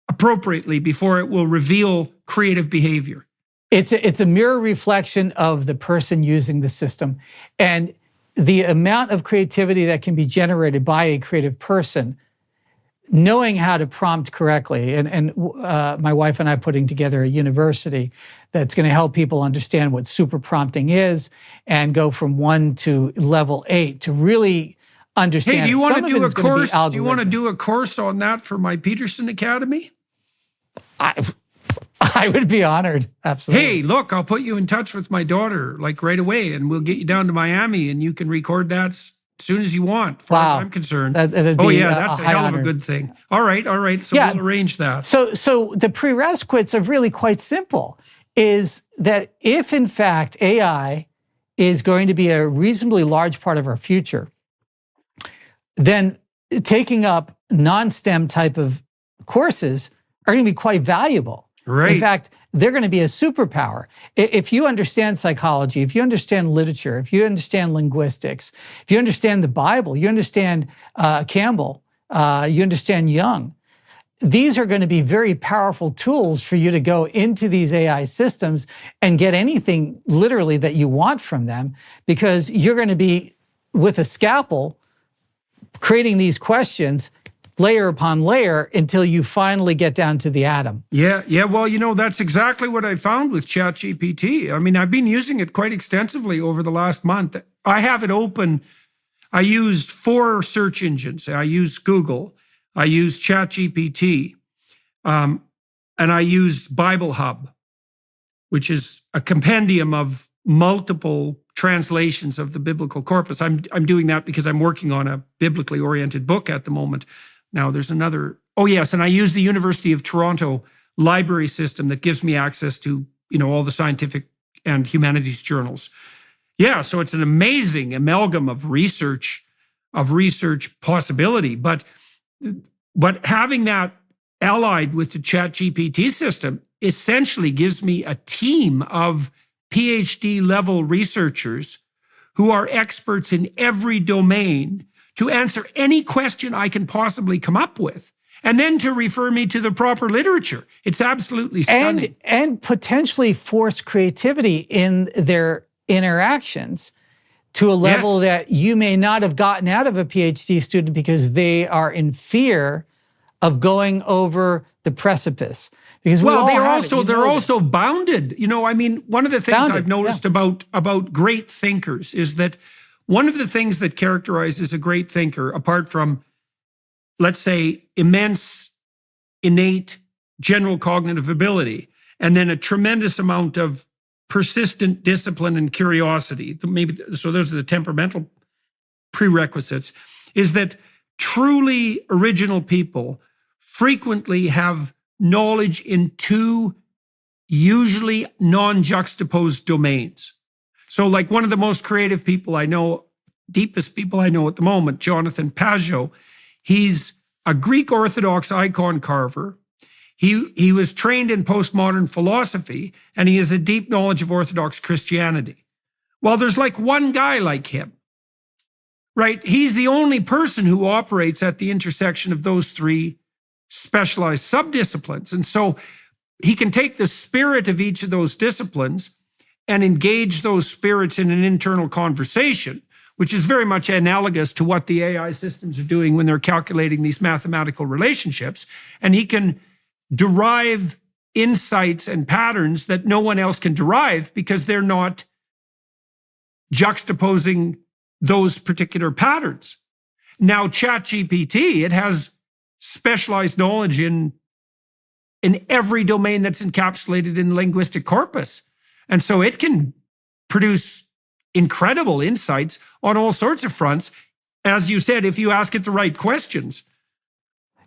appropriately before it will reveal creative behavior. It's a mirror reflection of the person using the system. And the amount of creativity that can be generated by a creative person, knowing how to prompt correctly. And my wife and I are putting together a university that's going to help people understand what super prompting is and go from 1 to level 8 to really understand. Hey, do you want to do a course? Do you want to do a course on that for my Peterson Academy? I would be honored. Absolutely. Hey, look, I'll put you in touch with my daughter like right away, and we'll get you down to Miami, and you can record that as soon as you want, as far as I'm concerned. That's that's a hell of a good thing. All right. So we'll arrange that. So the prerequisites are really quite simple, is that if in fact AI is going to be a reasonably large part of our future, then taking up non-STEM type of courses are going to be quite valuable. Right. In fact, they're going to be a superpower. If you understand psychology, if you understand literature, if you understand linguistics, if you understand the Bible, you understand Campbell, you understand Jung, these are going to be very powerful tools for you to go into these AI systems and get anything literally that you want from them, because you're going to be with a scalpel creating these questions layer upon layer until you finally get down to the atom. Yeah. Well, that's exactly what I found with ChatGPT. I mean, I've been using it quite extensively over the last month. I have it open. I use 4 search engines. I use Google, I use ChatGPT, and I use Bible Hub, which is a compendium of multiple translations of the biblical corpus. I'm doing that because I'm working on a biblically oriented book at the moment. Now there's another, and I use the University of Toronto library system that gives me access to, all the scientific and humanities journals. Yeah, so it's an amazing amalgam of research possibility. But having that allied with the ChatGPT system essentially gives me a team of PhD level researchers who are experts in every domain to answer any question I can possibly come up with, and then to refer me to the proper literature. It's absolutely stunning. And potentially force creativity in their interactions to a level that you may not have gotten out of a PhD student because they are in fear of going over the precipice. Because they're also bounded. One of the things I've noticed about great thinkers is that one of the things that characterizes a great thinker, apart from, let's say, immense, innate, general cognitive ability, and then a tremendous amount of persistent discipline and curiosity, so those are the temperamental prerequisites, is that truly original people frequently have knowledge in 2 usually non-juxtaposed domains. So like one of the most creative people I know, deepest people I know at the moment, Jonathan Pageau, he's a Greek Orthodox icon carver. He was trained in postmodern philosophy, and he has a deep knowledge of Orthodox Christianity. Well, there's like one guy like him, right? He's the only person who operates at the intersection of those 3 specialized subdisciplines. And so he can take the spirit of each of those disciplines and engage those spirits in an internal conversation which is very much analogous to what the AI systems are doing when they're calculating these mathematical relationships. And he can derive insights and patterns that no one else can derive because they're not juxtaposing those particular patterns. Now, ChatGPT, it has specialized knowledge in every domain that's encapsulated in the linguistic corpus. And so it can produce incredible insights on all sorts of fronts, as you said, if you ask it the right questions.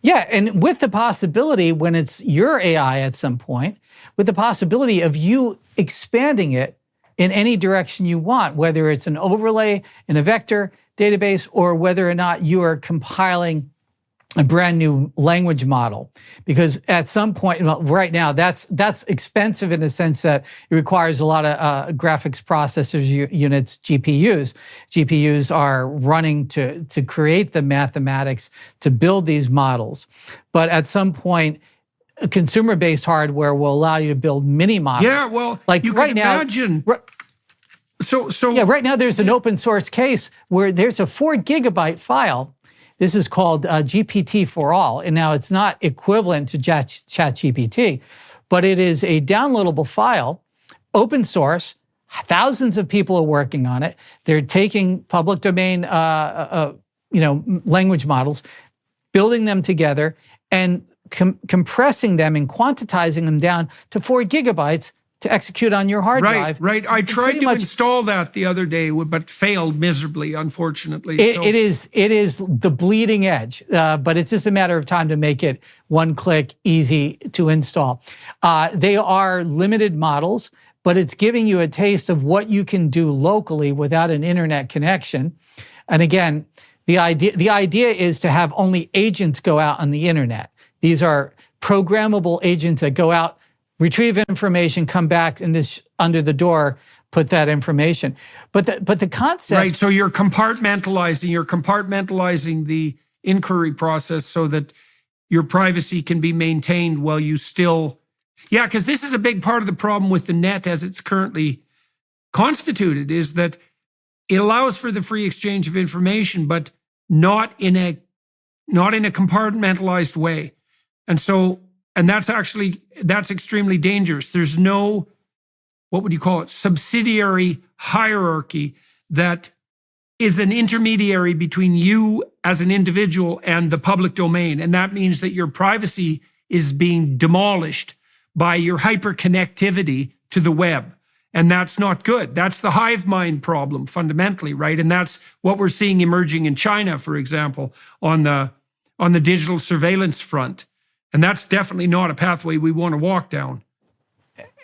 Yeah, and with the possibility, when it's your AI at some point, with the possibility of you expanding it in any direction you want, whether it's an overlay in a vector database or whether or not you are compiling a brand new language model. Because at some point, right now, that's expensive in the sense that it requires a lot of graphics processors units, GPUs. GPUs are running to create the mathematics to build these models. But at some point, consumer-based hardware will allow you to build mini models. Yeah, well, like you right can imagine. Right now there's an open source case where there's a 4 gigabyte file. This is called GPT for all. And now it's not equivalent to ChatGPT, but it is a downloadable file, open source. Thousands of people are working on it. They're taking public domain, language models, building them together and compressing them and quantitizing them down to 4 gigabytes to execute on your hard drive. Right. I tried to install that the other day, but failed miserably, unfortunately. It is the bleeding edge, but it's just a matter of time to make it one click, easy to install. They are limited models, but it's giving you a taste of what you can do locally without an internet connection. And again, the idea is to have only agents go out on the internet. These are programmable agents that go out, retrieve information, come back, and this under the door, put that information. But the concept, right? So you're compartmentalizing the inquiry process so that your privacy can be maintained while you still, because this is a big part of the problem with the net as it's currently constituted, is that it allows for the free exchange of information, but not in a compartmentalized way, and that's extremely dangerous. There's no, what would you call it, subsidiary hierarchy that is an intermediary between you as an individual and the public domain. And that means that your privacy is being demolished by your hyperconnectivity to the web. And that's not good. That's the hive mind problem fundamentally, right? And that's what we're seeing emerging in China, for example, on the digital surveillance front. And that's definitely not a pathway we want to walk down.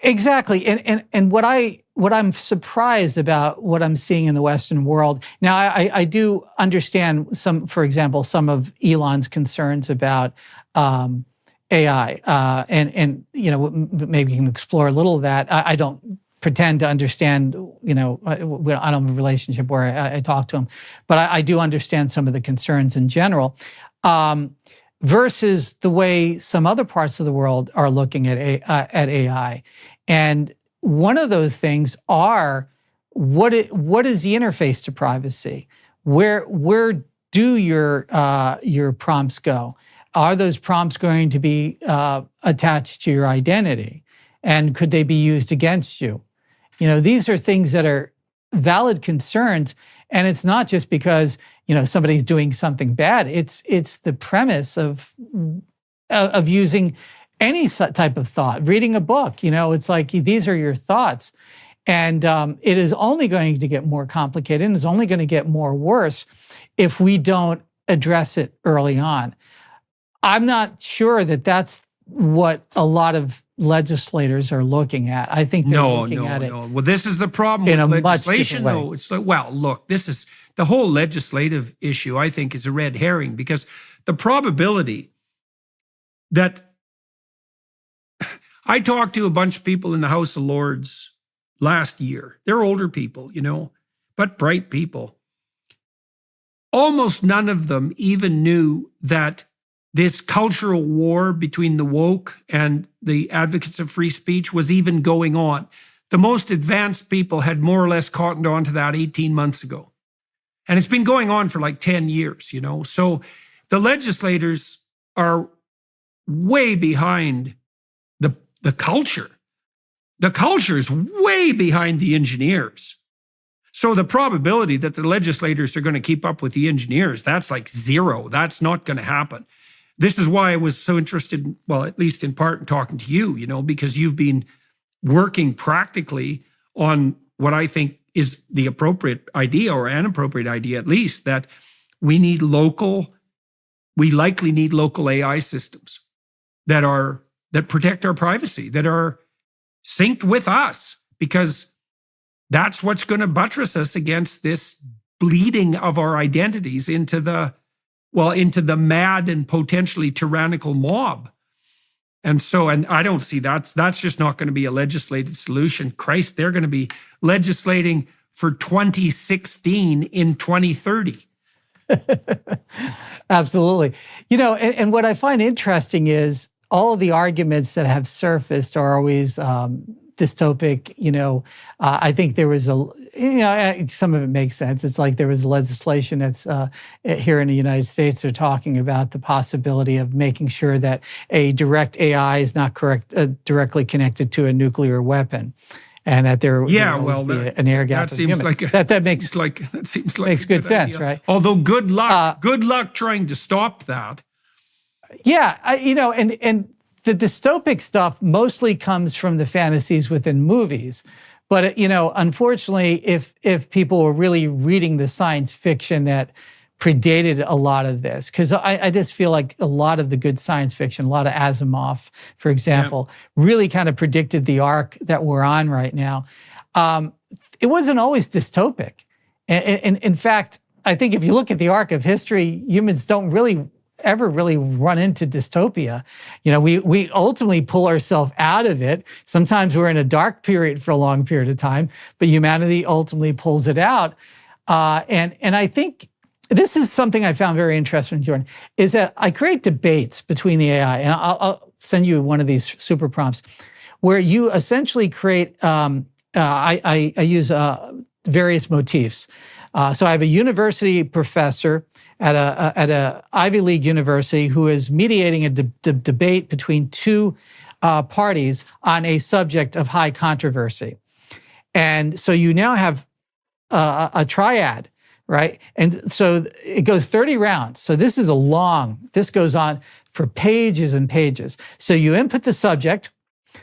Exactly. And what I'm surprised about what I'm seeing in the Western world. Now, I do understand for example, some of Elon's concerns about AI. And maybe you can explore a little of that. I don't pretend to understand, I don't have a relationship where I talk to him, but I do understand some of the concerns in general. Versus the way some other parts of the world are looking at AI. And one of those things are, what is the interface to privacy? Where do your prompts go? Are those prompts going to be attached to your identity? And could they be used against you? These are things that are valid concerns. And it's not just because somebody's doing something bad. It's the premise of using any type of thought. Reading a book, it's like these are your thoughts, and it is only going to get more complicated, and it's only going to get more worse if we don't address it early on. I'm not sure that that's what a lot of legislators are looking at. I think they're looking at it. Well, this is the problem with legislation, though. It's like, well, look, this is the whole legislative issue, I think, is a red herring, because the probability that I talked to a bunch of people in the House of Lords last year. They're older people, but bright people. Almost none of them even knew that this cultural war between the woke and the advocates of free speech was even going on. The most advanced people had more or less cottoned on to that 18 months ago. And it's been going on for like 10 years, you know? So the legislators are way behind the culture. The culture is way behind the engineers. So the probability that the legislators are going to keep up with the engineers, that's like zero. That's not going to happen. This is why I was so interested, well, at least in part, in talking to you, you know, because you've been working practically on what I think is the appropriate idea, or an appropriate idea at least, that we likely need local AI systems that protect our privacy, that are synced with us, because that's what's going to buttress us against this bleeding of our identities into the mad and potentially tyrannical mob. And I don't see that's just not going to be a legislated solution. Christ, they're going to be legislating for 2016 in 2030. Absolutely. You know, and what I find interesting is all of the arguments that have surfaced are always dystopic. You know, I think there was some of it makes sense. It's like there was legislation that's here in the United States. They're talking about the possibility of making sure that a direct AI is not directly connected to a nuclear weapon, and that there be an air gap. That seems like makes good sense, idea. Right? Although good luck trying to stop that. Yeah, and the dystopic stuff mostly comes from the fantasies within movies. But, you know, unfortunately, if people were really reading the science fiction that predated a lot of this, because I just feel like a lot of the good science fiction, a lot of Asimov, for example, really kind of predicted the arc that we're on right now. It wasn't always dystopic. And in fact, I think if you look at the arc of history, humans don't ever really run into dystopia. You know, we ultimately pull ourselves out of it. Sometimes we're in a dark period for a long period of time, but humanity ultimately pulls it out. And I think this is something I found very interesting, Jordan, is that I create debates between the AI, and I'll send you one of these super prompts, where you essentially create, I use various motifs. So I have a university professor at a Ivy League university who is mediating a debate between two parties on a subject of high controversy. And so you now have a triad, right? And so it goes 30 rounds. So this goes on for pages and pages. So you input the subject.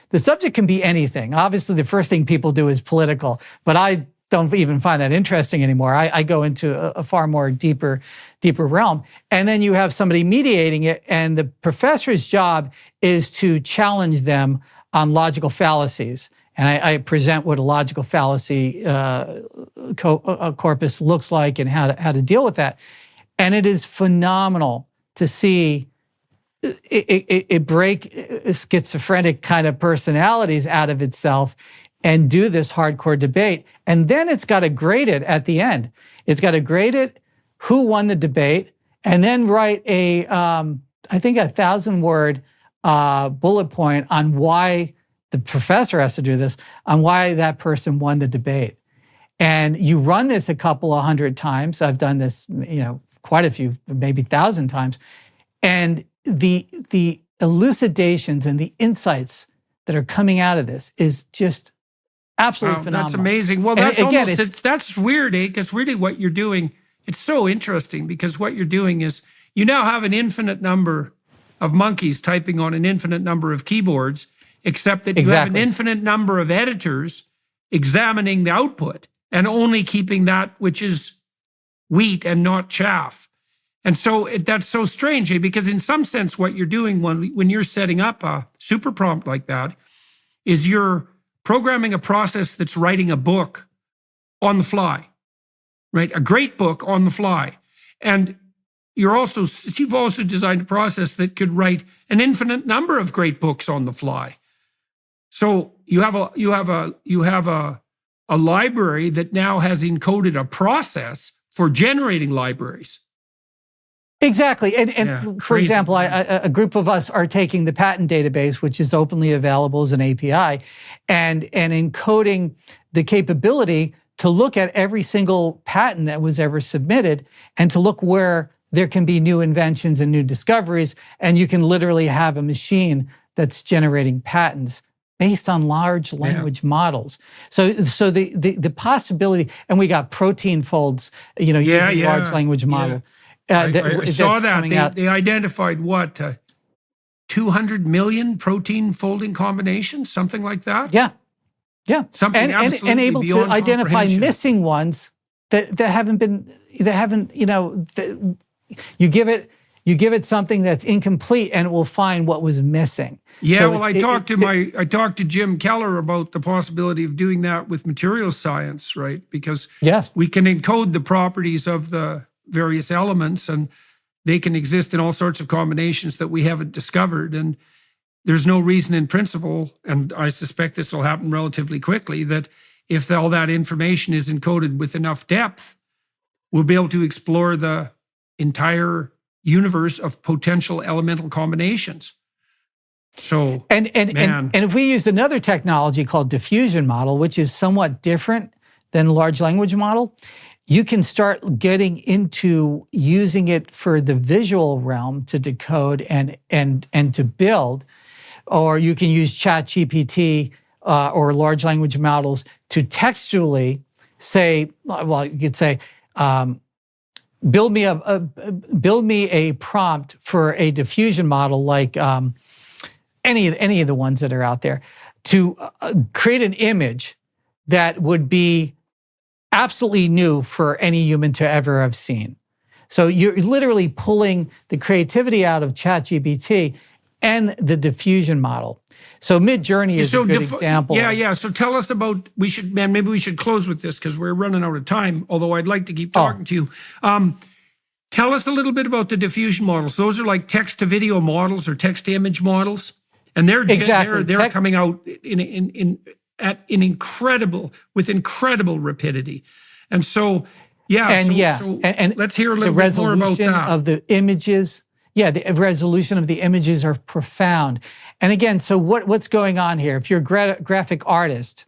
The subject can be anything. Obviously, the first thing people do is political, but I don't even find that interesting anymore. I go into a far more deeper realm. And then you have somebody mediating it, and the professor's job is to challenge them on logical fallacies. And I present what a logical fallacy corpus looks like and how to deal with that. And it is phenomenal to see it break schizophrenic kind of personalities out of itself and do this hardcore debate. And then it's got to grade it at the end. It's got to grade it, who won the debate, and then write I think 1,000-word bullet point on why the professor has to do this, on why that person won the debate. And you run this a couple of hundred times. I've done this, you know, quite a few, maybe 1,000 times. And the elucidations and the insights that are coming out of this is just absolutely phenomenal. That's amazing. Well, that's weird, because really what you're doing, it's so interesting, because what you're doing is you now have an infinite number of monkeys typing on an infinite number of keyboards, except that you have an infinite number of editors examining the output and only keeping that which is wheat and not chaff. And so that's so strange, because in some sense what you're doing when you're setting up a super prompt like that is you're programming a process that's writing a book on the fly, right? A great book on the fly. And you've also designed a process that could write an infinite number of great books on the fly. So you have a library that now has encoded a process for generating libraries. Exactly. And for example, a group of us are taking the patent database, which is openly available as an API, and encoding the capability to look at every single patent that was ever submitted and to look where there can be new inventions and new discoveries. And you can literally have a machine that's generating patents based on large language models. So the possibility, and we got protein folds, using large language model. I saw that. They identified what, 200 million protein folding combinations, something like that? Yeah. Something absolutely and able to beyond identify comprehension. missing ones that haven't, you give it something that's incomplete and it will find what was missing. Yeah, So well, I talked to Jim Keller about the possibility of doing that with materials science, right? Because yes, we can encode the properties of the various elements and they can exist in all sorts of combinations that we haven't discovered. And there's no reason in principle, and I suspect this will happen relatively quickly, that if all that information is encoded with enough depth, we'll be able to explore the entire universe of potential elemental combinations. So, and if we used another technology called diffusion model, which is somewhat different than large language model, you can start getting into using it for the visual realm to decode and to build, or you can use ChatGPT or large language models to textually say, well, you could say, build me a prompt for a diffusion model like any of the ones that are out there, to create an image that would be absolutely new for any human to ever have seen. So you're literally pulling the creativity out of ChatGPT and the diffusion model. So Midjourney is a good example. Yeah. So tell us about, maybe we should close with this because we're running out of time, although I'd like to keep talking to you. Tell us a little bit about the diffusion models. Those are like text to video models or text to image models. And they're coming out with incredible rapidity. And so, and let's hear a little bit more about that. Of the images. Yeah, the resolution of the images are profound. And again, so what's going on here? If you're a graphic artist,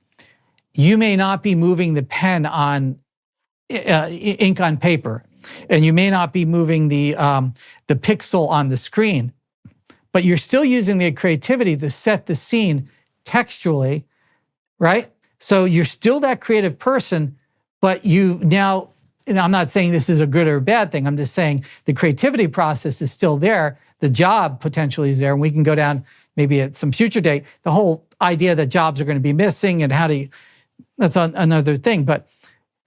you may not be moving the pen on ink on paper, and you may not be moving the pixel on the screen, but you're still using the creativity to set the scene textually, right? So you're still that creative person, but you now, and I'm not saying this is a good or a bad thing, I'm just saying the creativity process is still there, the job potentially is there, and we can go down maybe at some future date, the whole idea that jobs are going to be missing and that's another thing, but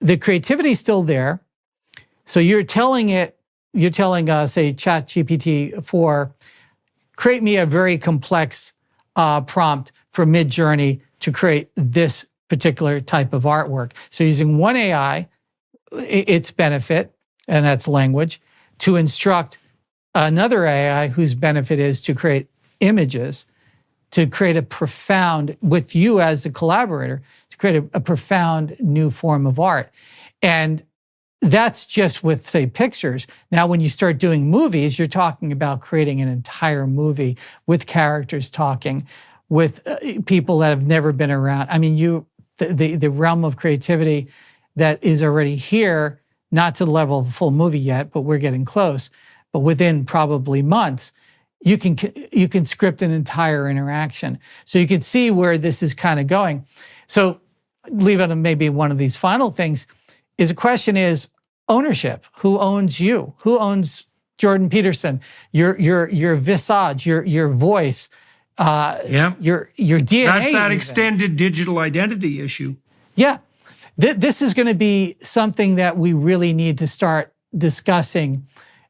the creativity is still there. So you're telling, say, ChatGPT 4, create me a very complex prompt for Midjourney to create this particular type of artwork. So using one AI, its benefit, and that's language, to instruct another AI whose benefit is to create images, to create a profound, with you as a collaborator, to create a profound new form of art. And that's just with, say, pictures. Now, when you start doing movies, you're talking about creating an entire movie with characters talking, with people that have never been around. I mean, the realm of creativity that is already here, not to the level of a full movie yet, but we're getting close. But within probably months, you can script an entire interaction. So you can see where this is kind of going. So leave it on maybe one of these final things. Is the question is ownership. Who owns you? Who owns Jordan Peterson? Your visage, your voice, your DNA. That's that extended digital identity issue. Yeah. This is going to be something that we really need to start discussing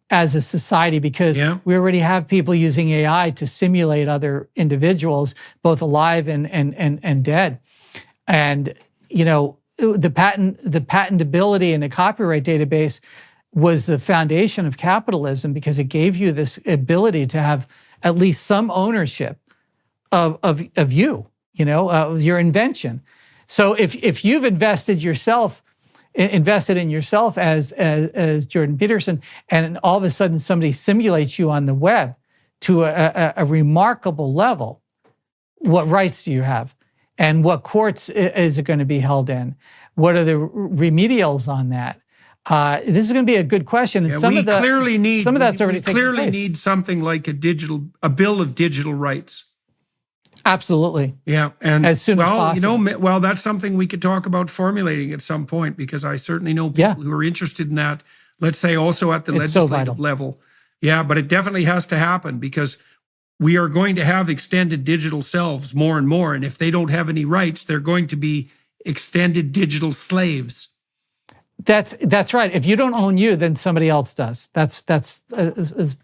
as a society, because we already have people using AI to simulate other individuals, both alive and dead. And, the patentability and the copyright database was the foundation of capitalism, because it gave you this ability to have at least some ownership of you, of your invention. So if you've invested in yourself as Jordan Peterson, and all of a sudden somebody simulates you on the web to a remarkable level, what rights do you have? And what courts is it going to be held in? What are the remedials on that? This is going to be a good question. And we clearly need some of that's already taken place. We clearly need something like a bill of digital rights. Absolutely. Yeah, and as soon as possible. That's something we could talk about formulating at some point, because I certainly know people who are interested in that. Let's say also at the legislative level. Yeah, but it definitely has to happen, because we are going to have extended digital selves more and more, and if they don't have any rights, they're going to be extended digital slaves. That's right. If you don't own you, then somebody else does. That's as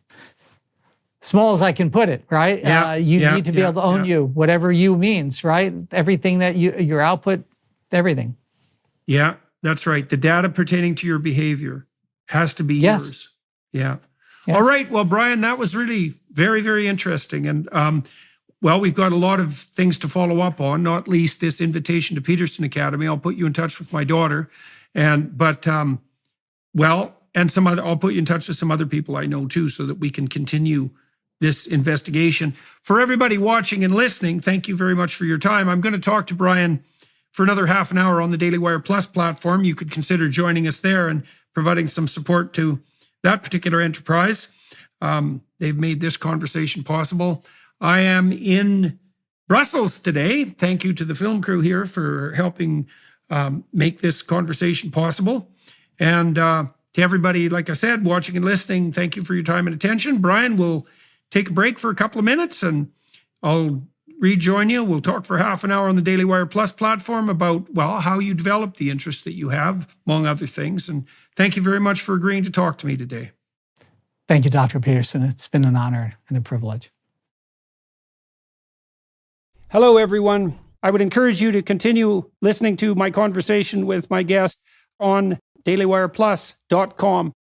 small as I can put it, right? You need to be able to own you, whatever you means, right? Everything that your output, everything. Yeah, that's right. The data pertaining to your behavior has to be yours. Yeah. Yes. All right. Well, Brian, that was really very, very interesting. And we've got a lot of things to follow up on, not least this invitation to Peterson Academy. I'll put you in touch with my daughter. And some other, I'll put you in touch with some other people I know too, so that we can continue this investigation. For everybody watching and listening, thank you very much for your time. I'm going to talk to Brian for another half an hour on the Daily Wire Plus platform. You could consider joining us there and providing some support to that particular enterprise. They've made this conversation possible. I am in Brussels today. Thank you to the film crew here for helping make this conversation possible. And to everybody, like I said, watching and listening, thank you for your time and attention. Brian will take a break for a couple of minutes, and I'll rejoin you. We'll talk for half an hour on the Daily Wire Plus platform about, how you develop the interests that you have, among other things. And thank you very much for agreeing to talk to me today. Thank you, Dr. Peterson. It's been an honor and a privilege. Hello, everyone. I would encourage you to continue listening to my conversation with my guest on dailywireplus.com.